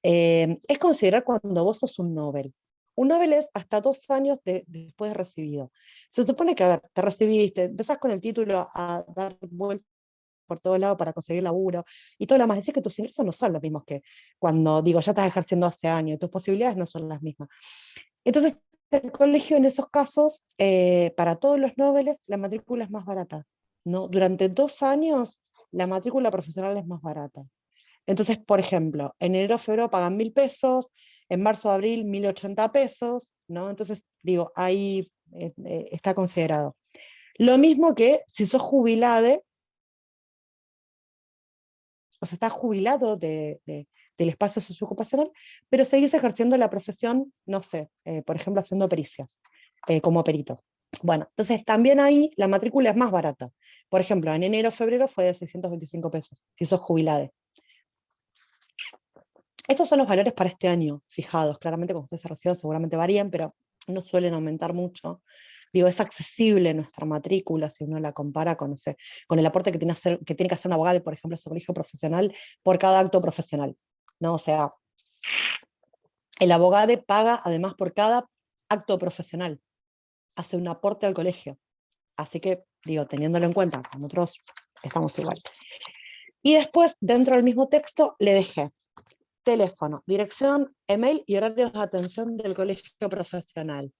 es considerar cuando vos sos un Nobel. Un Nobel es hasta 2 años después de recibido. Se supone que, a ver, te recibiste, empezás con el título a dar vueltas por todos lados para conseguir laburo y todo lo más. Decir que tus ingresos no son los mismos que cuando, digo, ya estás ejerciendo hace años, y tus posibilidades no son las mismas. Entonces, el colegio en esos casos, para todos los Nobeles, la matrícula es más barata, ¿no? Durante 2 años, la matrícula profesional es más barata. Entonces, por ejemplo, en enero, febrero pagan 1.000 pesos, en marzo, abril, 1.080 pesos, ¿no? Entonces, digo, ahí está considerado. Lo mismo que si sos jubilado, o sea, estás jubilado del espacio socioocupacional, pero seguís ejerciendo la profesión, no sé, por ejemplo, haciendo pericias, como perito. Bueno, entonces también ahí la matrícula es más barata. Por ejemplo, en enero, febrero fue de 625 pesos, si sos jubilado. Estos son los valores para este año, fijados. Claramente, cuando ustedes se reciban, seguramente varían, pero no suelen aumentar mucho. Digo, es accesible nuestra matrícula si uno la compara con, no sé, con el aporte que tiene que hacer un abogado, por ejemplo, a su colegio profesional por cada acto profesional, ¿no? O sea, el abogado paga además por cada acto profesional, hace un aporte al colegio. Así que, digo, teniéndolo en cuenta, nosotros estamos igual. Y después, dentro del mismo texto, le dejé teléfono, dirección, email y horarios de atención del colegio profesional.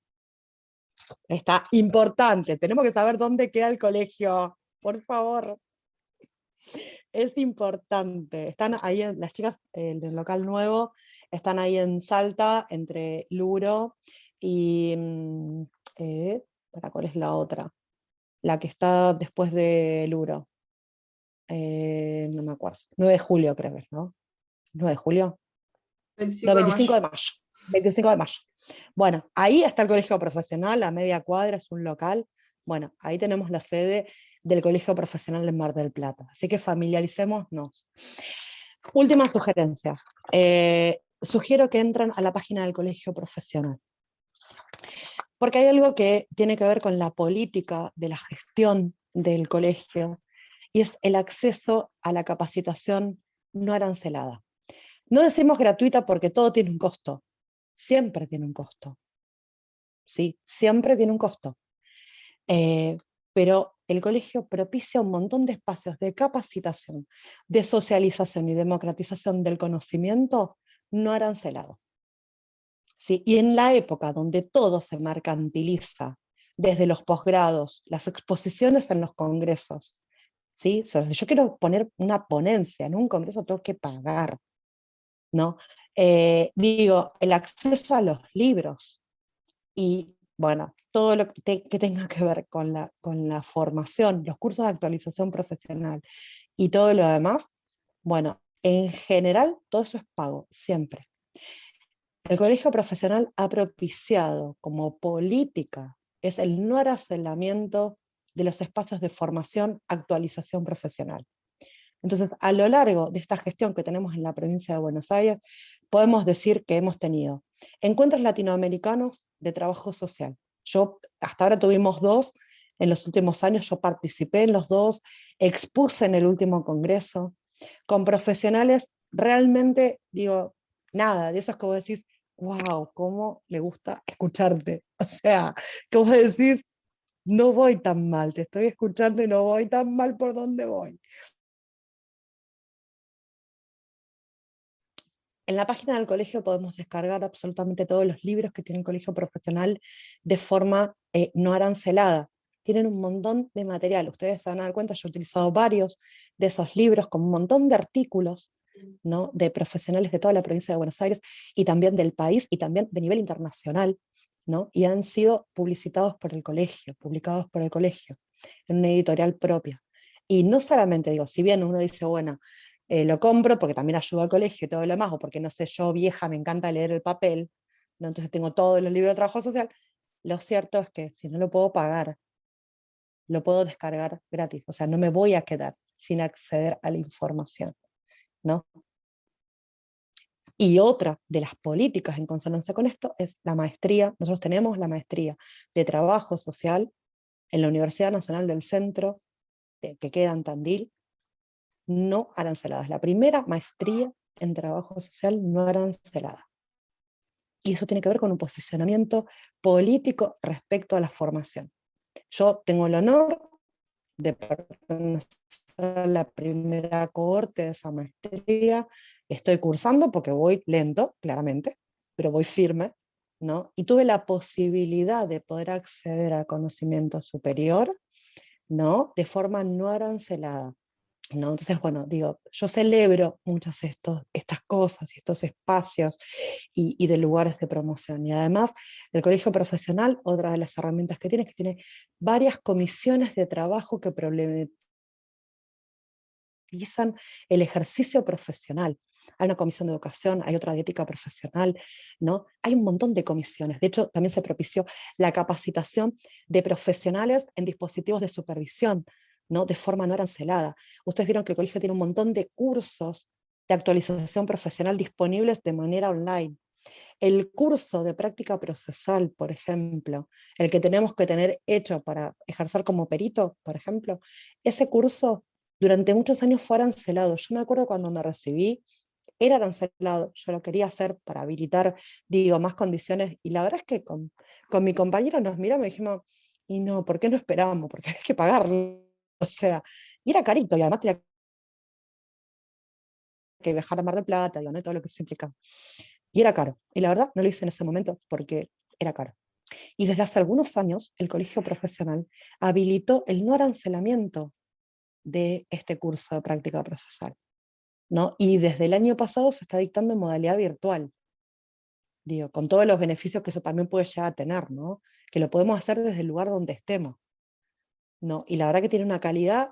Está importante, tenemos que saber dónde queda el colegio, por favor. Es importante. Están ahí, las chicas del local nuevo, están ahí en Salta, entre Luro y... ¿para cuál es la otra? La que está después de Luro. No me acuerdo. 9 de julio creo que es, ¿no? 9 de julio. 25 No, de mayo. 25 de mayo. 25 de mayo. Bueno, ahí está el colegio profesional, a media cuadra es un local. Bueno, ahí tenemos la sede del colegio profesional en Mar del Plata. Así que familiaricémonos. Última sugerencia. Sugiero que entren a la página del colegio profesional. Porque hay algo que tiene que ver con la política de la gestión del colegio y es el acceso a la capacitación no arancelada. No decimos gratuita porque todo tiene un costo. Siempre tiene un costo. ¿Sí? Siempre tiene un costo. Pero el colegio propicia un montón de espacios de capacitación, de socialización y democratización del conocimiento no arancelado. ¿Sí? Y en la época donde todo se mercantiliza, desde los posgrados, las exposiciones en los congresos, ¿sí? O sea, si yo quiero poner una ponencia en un congreso, tengo que pagar, ¿no? Digo, el acceso a los libros y, bueno, todo lo que tenga que ver con la formación, los cursos de actualización profesional y todo lo demás, bueno, en general todo eso es pago, siempre. El colegio profesional ha propiciado como política es el no arancelamiento de los espacios de formación, actualización profesional. Entonces, a lo largo de esta gestión que tenemos en la provincia de Buenos Aires, podemos decir que hemos tenido encuentros latinoamericanos de trabajo social. Yo, hasta ahora tuvimos 2, en los últimos años yo participé en los 2, expuse en el último congreso, con profesionales realmente, digo, nada, de esos que vos decís, wow, cómo le gusta escucharte. O sea, que vos decís, no voy tan mal, te estoy escuchando y no voy tan mal por donde voy. En la página del colegio podemos descargar absolutamente todos los libros que tiene el colegio profesional de forma no arancelada. Tienen un montón de material. Ustedes se van a dar cuenta, yo he utilizado varios de esos libros con un montón de artículos, ¿no?, de profesionales de toda la provincia de Buenos Aires y también del país y también de nivel internacional, ¿no? Y han sido publicitados por el colegio, publicados por el colegio, en una editorial propia. Y no solamente, digo, si bien uno dice, bueno, lo compro porque también ayuda al colegio y todo lo demás, o porque, no sé, yo vieja me encanta leer el papel, ¿no? Entonces tengo todos los libros de trabajo social, lo cierto es que si no lo puedo pagar, lo puedo descargar gratis, o sea, no me voy a quedar sin acceder a la información, ¿no? Y otra de las políticas en consonancia con esto es la maestría. Nosotros tenemos la maestría de trabajo social en la Universidad Nacional del Centro, que queda en Tandil, no arancelada. Es la primera maestría en trabajo social no arancelada. Y eso tiene que ver con un posicionamiento político respecto a la formación. Yo tengo el honor de pertenecer a la primera cohorte de esa maestría. Estoy cursando porque voy lento, claramente, pero voy firme, ¿no? Y tuve la posibilidad de poder acceder al conocimiento superior, ¿no?, de forma no arancelada, ¿no? Entonces, bueno, digo, yo celebro muchas estas cosas y estos espacios y de lugares de promoción. Y además, el colegio profesional, otra de las herramientas que tiene, es que tiene varias comisiones de trabajo que problematizan el ejercicio profesional. Hay una comisión de educación, hay otra de ética profesional, ¿no? Hay un montón de comisiones. De hecho, también se propició la capacitación de profesionales en dispositivos de supervisión, ¿no?, de forma no arancelada. Ustedes vieron que el colegio tiene un montón de cursos de actualización profesional disponibles de manera online. El curso de práctica procesal, por ejemplo, el que tenemos que tener hecho para ejercer como perito, por ejemplo, ese curso durante muchos años fue arancelado. Yo me acuerdo cuando me recibí, era arancelado, yo lo quería hacer para habilitar, digo, más condiciones, y la verdad es que con mi compañero nos miramos y dijimos, y no, ¿por qué no esperábamos? Porque hay que pagarlo, o sea, y era carito, y además tenía que viajar a Mar del Plata, digo, ¿no?, y todo lo que eso implica. Y era caro, y la verdad no lo hice en ese momento porque era caro. Y desde hace algunos años el colegio profesional habilitó el no arancelamiento de este curso de práctica procesal, ¿no? Y desde el año pasado se está dictando en modalidad virtual, digo, con todos los beneficios que eso también puede llegar a tener, ¿no? Que lo podemos hacer desde el lugar donde estemos, ¿no? Y la verdad que tiene una calidad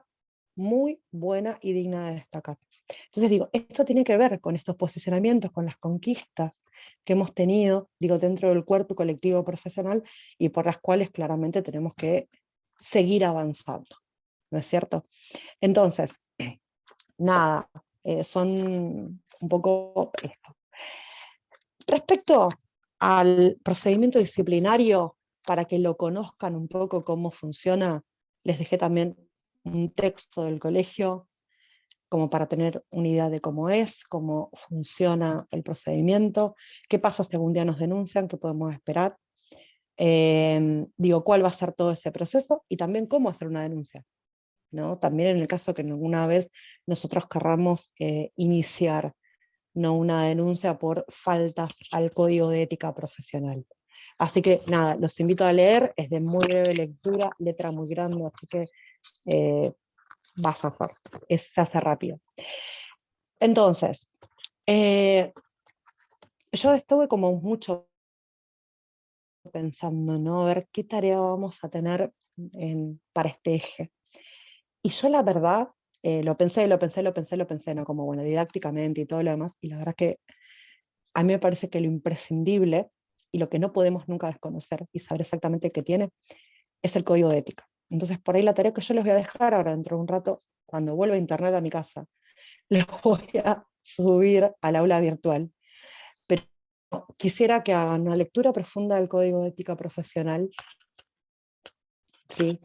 muy buena y digna de destacar. Entonces digo, esto tiene que ver con estos posicionamientos, con las conquistas que hemos tenido, digo, dentro del cuerpo colectivo profesional y por las cuales claramente tenemos que seguir avanzando, ¿no es cierto? Entonces, nada, son un poco esto. Respecto al procedimiento disciplinario, para que lo conozcan un poco cómo funciona, les dejé también un texto del colegio, como para tener una idea de cómo es, cómo funciona el procedimiento, qué pasa si algún día nos denuncian, qué podemos esperar, digo, cuál va a ser todo ese proceso y también cómo hacer una denuncia, ¿no? También en el caso que alguna vez nosotros querramos iniciar, no, una denuncia por faltas al código de ética profesional. Así que nada, los invito a leer, es de muy breve lectura, letra muy grande, así que vas a hacer, se hace rápido. Entonces, yo estuve como mucho pensando, ¿no? A ver qué tarea vamos a tener para este eje. Y yo la verdad, lo pensé, ¿no? Como, bueno, didácticamente y todo lo demás, y la verdad que a mí me parece que lo imprescindible y lo que no podemos nunca desconocer y saber exactamente qué tiene, es el código de ética. Entonces, por ahí la tarea que yo les voy a dejar ahora dentro de un rato, cuando vuelva a internet a mi casa, les voy a subir al aula virtual. Pero quisiera que hagan una lectura profunda del código de ética profesional. ¿Sí?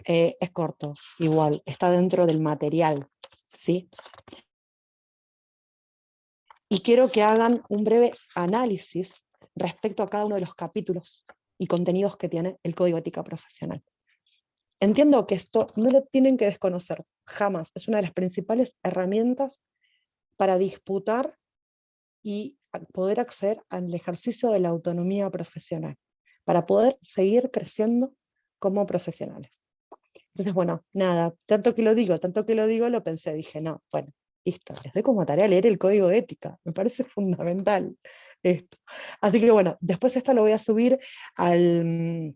Es corto, igual, está dentro del material, ¿sí? Y quiero que hagan un breve análisis respecto a cada uno de los capítulos y contenidos que tiene el Código de Ética Profesional. Entiendo que esto no lo tienen que desconocer, jamás. Es una de las principales herramientas para disputar y poder acceder al ejercicio de la autonomía profesional, para poder seguir creciendo como profesionales. Entonces, bueno, nada, tanto que lo digo, lo pensé, dije, no, bueno, listo, les doy como tarea leer el código de ética, me parece fundamental esto. Así que bueno, después esto lo voy a subir al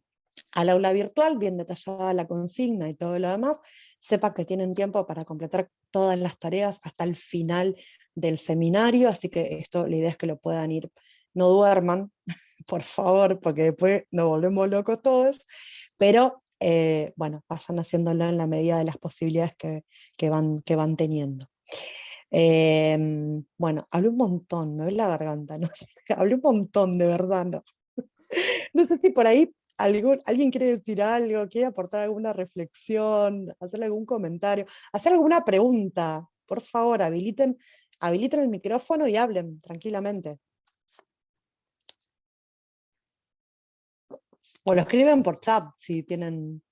aula virtual, bien detallada la consigna y todo lo demás. Sepa que tienen tiempo para completar todas las tareas hasta el final del seminario, así que esto, la idea es que lo puedan ir, no duerman, por favor, porque después nos volvemos locos todos, pero bueno, vayan haciéndolo en la medida de las posibilidades que van teniendo. Bueno, hablé un montón, me duele la garganta, no sé, hablé un montón, de verdad, no. No sé si por ahí alguien quiere decir algo, quiere aportar alguna reflexión, hacer algún comentario, hacer alguna pregunta. Por favor, habiliten el micrófono y hablen tranquilamente. O lo escriben por chat si tienen.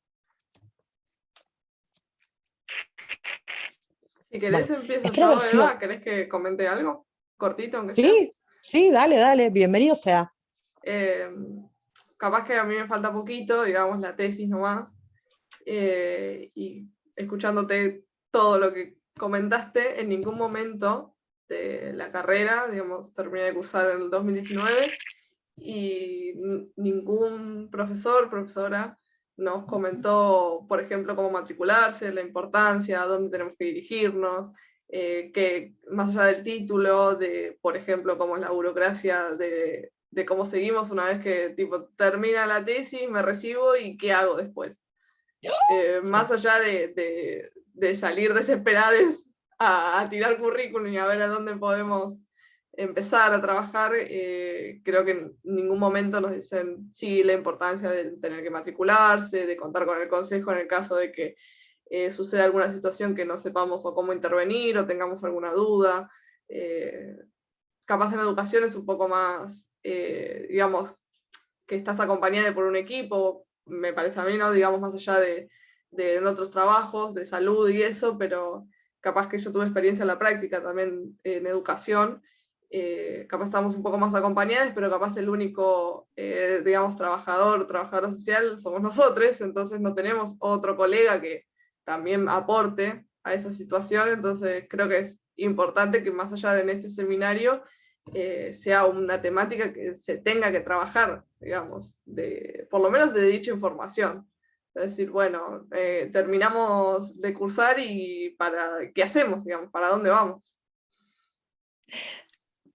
Si querés Bueno, empiezo esta es la yo, versión. Eva, ¿querés que comente algo? Cortito, aunque sea. Sí, sí, dale, dale, bienvenido sea. Eh, Capaz que a mí me falta poquito, digamos, la tesis nomás. Y escuchándote todo lo que comentaste, en ningún momento de la carrera, digamos, terminé de cursar en el 2019 y ningún profesor, profesora nos comentó, por ejemplo, cómo matricularse, la importancia, dónde tenemos que dirigirnos, que más allá del título, de, por ejemplo, cómo es la burocracia de cómo seguimos una vez que tipo, termina la tesis, me recibo y qué hago después. Más Sí. allá de salir desesperados a tirar currículum y a ver a dónde podemos empezar a trabajar, creo que en ningún momento nos dicen sí la importancia de tener que matricularse, de contar con el consejo en el caso de que suceda alguna situación que no sepamos o cómo intervenir o tengamos alguna duda. Capaz en educación es un poco más, digamos, que estás acompañada por un equipo, me parece a mí, ¿no? Digamos, más allá de en otros trabajos, de salud y eso, pero capaz que yo tuve experiencia en la práctica también en educación, capaz estamos un poco más acompañados, pero capaz el único, digamos, trabajador social somos nosotros, entonces no tenemos otro colega que también aporte a esa situación, entonces creo que es importante que más allá de en este seminario sea una temática que se tenga que trabajar, digamos, por lo menos de dicha información. Es decir, bueno, terminamos de cursar y ¿qué hacemos, digamos? ¿Para dónde vamos?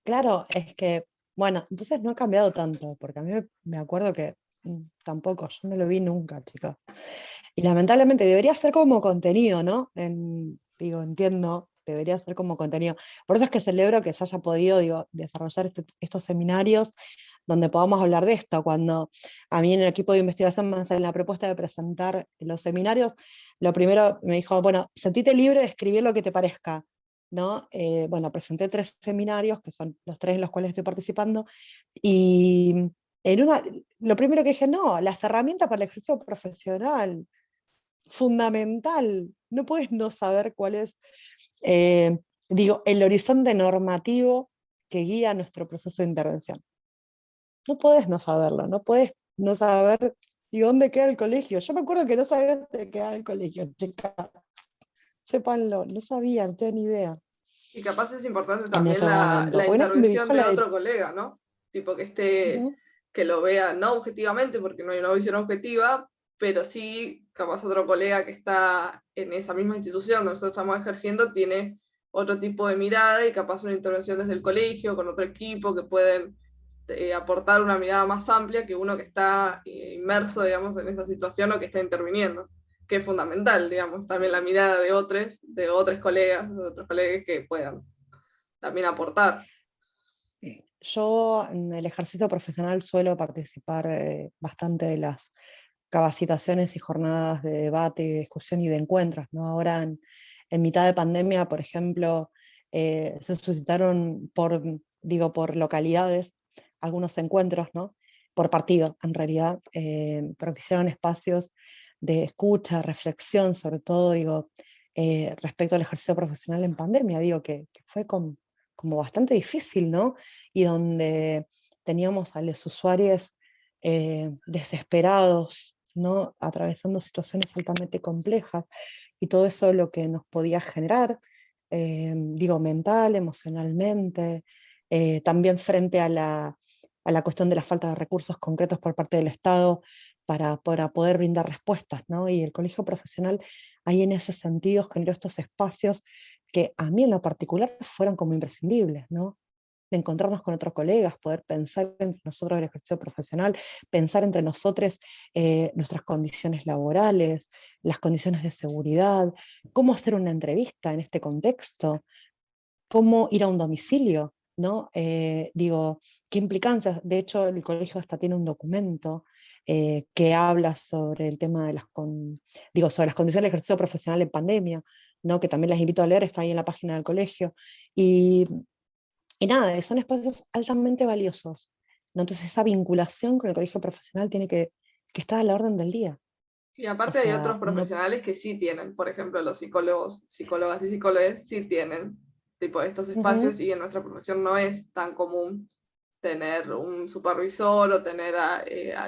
Claro, es que, bueno, entonces no ha cambiado tanto, porque a mí me acuerdo que tampoco, yo no lo vi nunca, chicos. Y lamentablemente debería ser como contenido, ¿no? Digo, entiendo, debería ser como contenido. Por eso es que celebro que se haya podido, digo, desarrollar estos seminarios donde podamos hablar de esto. Cuando a mí en el equipo de investigación me hacen la propuesta de presentar los seminarios, lo primero me dijo, bueno, sentite libre de escribir lo que te parezca, ¿no? Bueno, presenté 3 seminarios, que son los 3 en los cuales estoy participando, y lo primero que dije, no, las herramientas para el ejercicio profesional, fundamental. No puedes no saber cuál es, eh, digo, el horizonte normativo que guía nuestro proceso de intervención. No puedes no saberlo, no puedes no saber y dónde queda el colegio. Yo me acuerdo que no sabía dónde quedaba el colegio, chicas. Sépanlo, no sabía, no tenía ni idea Y capaz es importante en también ese momento, la porque nadie me intervención dijo de la. otro colega, ¿no? Tipo que esté, Ujú. que lo vea no objetivamente, porque no hay una visión objetiva, pero sí capaz otro colega que está en esa misma institución donde nosotros estamos ejerciendo tiene otro tipo de mirada y capaz una intervención desde el colegio con otro equipo que pueden aportar una mirada más amplia que uno que está inmerso, digamos, en esa situación o que está interviniendo, que es fundamental, digamos, también la mirada de otros colegas, de otros colegas que puedan también aportar. Yo en el ejercicio profesional suelo participar bastante de las capacitaciones y jornadas de debate, y discusión y de encuentros, ¿no? Ahora en mitad de pandemia, por ejemplo, se suscitaron por localidades algunos encuentros, ¿no? Por partido, en realidad, propiciaron espacios de escucha, reflexión, sobre todo, digo, respecto al ejercicio profesional en pandemia, digo, que fue con como bastante difícil, ¿no? Y donde teníamos a los usuarios desesperados, ¿no? Atravesando situaciones altamente complejas, y todo eso lo que nos podía generar, digo, mental, emocionalmente, también frente a la cuestión de la falta de recursos concretos por parte del Estado para poder brindar respuestas, ¿no? Y el colegio profesional ahí en ese sentido generó estos espacios que a mí en lo particular fueron como imprescindibles, ¿no? De encontrarnos con otros colegas, poder pensar entre nosotros el ejercicio profesional, pensar entre nosotros nuestras condiciones laborales, las condiciones de seguridad, cómo hacer una entrevista en este contexto, cómo ir a un domicilio, ¿no? Digo, qué implicancias. De hecho, el colegio hasta tiene un documento que habla sobre el tema de digo, sobre las condiciones del ejercicio profesional en pandemia, ¿no? Que también les invito a leer, está ahí en la página del colegio. Y, y nada, son espacios altamente valiosos, ¿no? Entonces esa vinculación con el colegio profesional tiene que estar a la orden del día. Y O aparte hay otros sea, no. profesionales que sí tienen, por ejemplo, los psicólogos, psicólogas y psicólogos sí tienen tipo estos espacios, Ujú. y en nuestra profesión no es tan común tener un supervisor o tener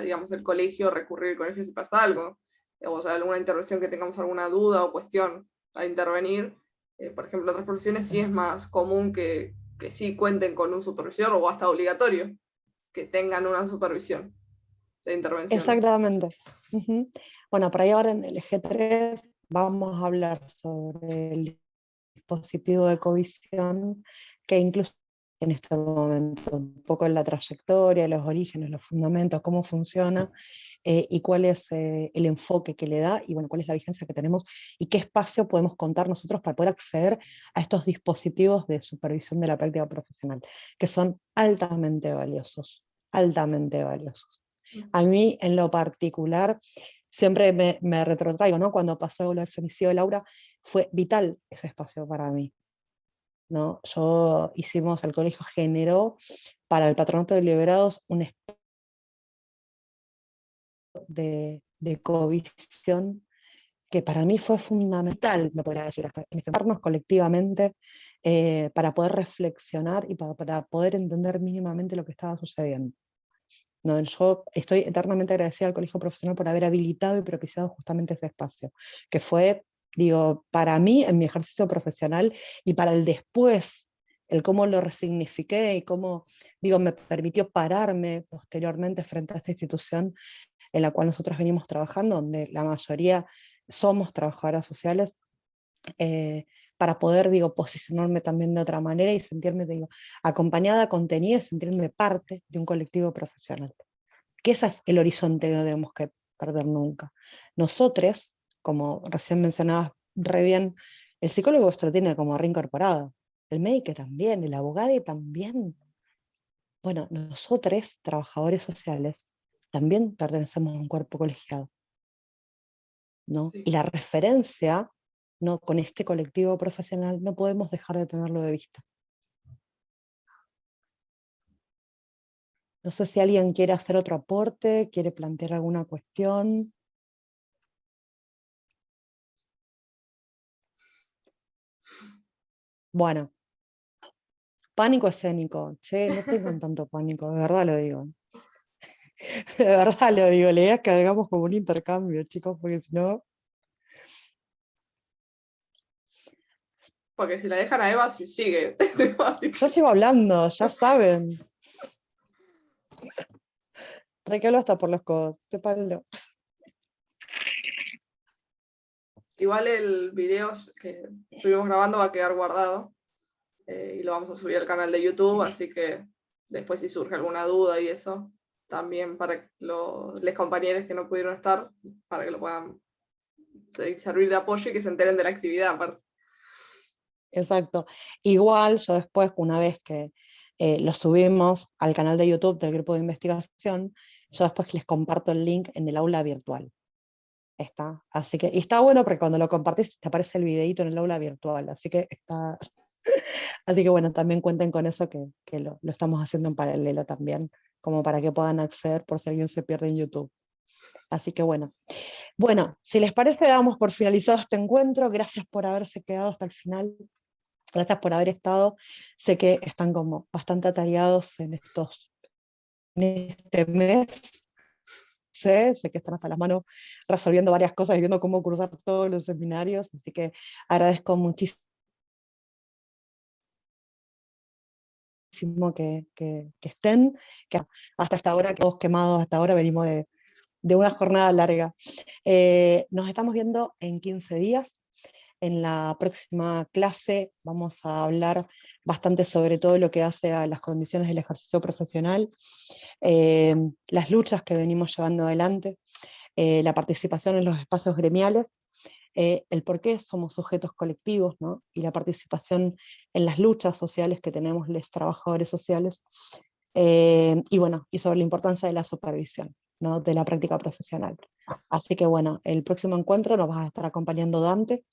digamos, el colegio, recurrir al colegio si pasa algo, o sea, alguna intervención que tengamos alguna duda o cuestión a intervenir. Por ejemplo, en otras profesiones sí es más común que sí cuenten con un supervisor, o hasta obligatorio que tengan una supervisión de intervenciones. Exactamente. Ujú. Bueno, por ahí ahora en el eje 3 vamos a hablar sobre el dispositivo de covisión, que incluso en este momento un poco en la trayectoria, los orígenes, los fundamentos, cómo funciona, y cuál es el enfoque que le da, y bueno, cuál es la vigencia que tenemos, y qué espacio podemos contar nosotros para poder acceder a estos dispositivos de supervisión de la práctica profesional, que son altamente valiosos, altamente valiosos. A mí, en lo particular, siempre me retrotraigo, ¿no? Cuando pasó el femicidio de Laura, fue vital ese espacio para mí, ¿no? El colegio generó para el Patronato de Liberados un espacio de covisión que para mí fue fundamental, me podría decir, hasta entendernos colectivamente, para poder reflexionar y para poder entender mínimamente lo que estaba sucediendo. No, yo estoy eternamente agradecida al colegio profesional por haber habilitado y propiciado justamente ese espacio, que fue, digo, para mí en mi ejercicio profesional y para el después, el cómo lo resignifiqué y cómo, digo, me permitió pararme posteriormente frente a esta institución en la cual nosotros venimos trabajando, donde la mayoría somos trabajadoras sociales, eh, para poder, digo, posicionarme también de otra manera y sentirme, digo, acompañada, contenida, y sentirme parte de un colectivo profesional. Que ese es el horizonte que no tenemos que perder nunca. Nosotros, como recién mencionabas re bien, el psicólogo esto lo tiene como reincorporado, el médico también, el abogado también. Bueno, nosotros, trabajadores sociales, también pertenecemos a un cuerpo colegiado, ¿no? Sí. Y la referencia, ¿no? Con este colectivo profesional no podemos dejar de tenerlo de vista. No sé si alguien quiere hacer otro aporte, quiere plantear alguna cuestión. Bueno, pánico escénico. Che, no tengan tanto pánico, de verdad lo digo. De verdad lo digo. La idea es que hagamos como un intercambio, chicos, porque si no. Porque si la dejan a Eva, sí sigue. Yo sigo hablando, ya saben. Re que hablo hasta por los codos. Qué palo. Igual el video que estuvimos grabando va a quedar guardado, y lo vamos a subir al canal de YouTube, así que después si surge alguna duda y eso, también para los compañeros que no pudieron estar, para que lo puedan servir de apoyo y que se enteren de la actividad aparte. Exacto. Igual yo después, una vez que lo subimos al canal de YouTube del grupo de investigación, yo después les comparto el link en el aula virtual. Está. Así que, y está bueno porque cuando lo compartís te aparece el videíto en el aula virtual. Así que está. Así que bueno, también cuenten con eso que lo estamos haciendo en paralelo también, como para que puedan acceder por si alguien se pierde en YouTube. Así que bueno. Bueno, si les parece, damos por finalizado este encuentro. Gracias por haberse quedado hasta el final. Gracias por haber estado. Sé que están como bastante atareados en este mes. Sé que están hasta las manos resolviendo varias cosas y viendo cómo cursar todos los seminarios, así que agradezco muchísimo que estén, que hasta esta hora, que todos quemados hasta ahora, venimos de una jornada larga. Nos estamos viendo en 15 días. En la próxima clase vamos a hablar bastante sobre todo lo que hace a las condiciones del ejercicio profesional, las luchas que venimos llevando adelante, la participación en los espacios gremiales, el por qué somos sujetos colectivos, ¿no? Y la participación en las luchas sociales que tenemos los trabajadores sociales, y bueno, y sobre la importancia de la supervisión, ¿no? De la práctica profesional. Así que bueno, el próximo encuentro nos va a estar acompañando Dante,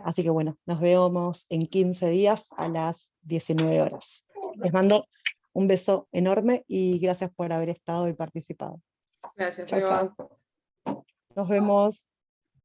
así que bueno, nos vemos en 15 días a las 19 horas. Les mando un beso enorme y gracias por haber estado y participado. Gracias, Chao, chao. Eva. Nos vemos.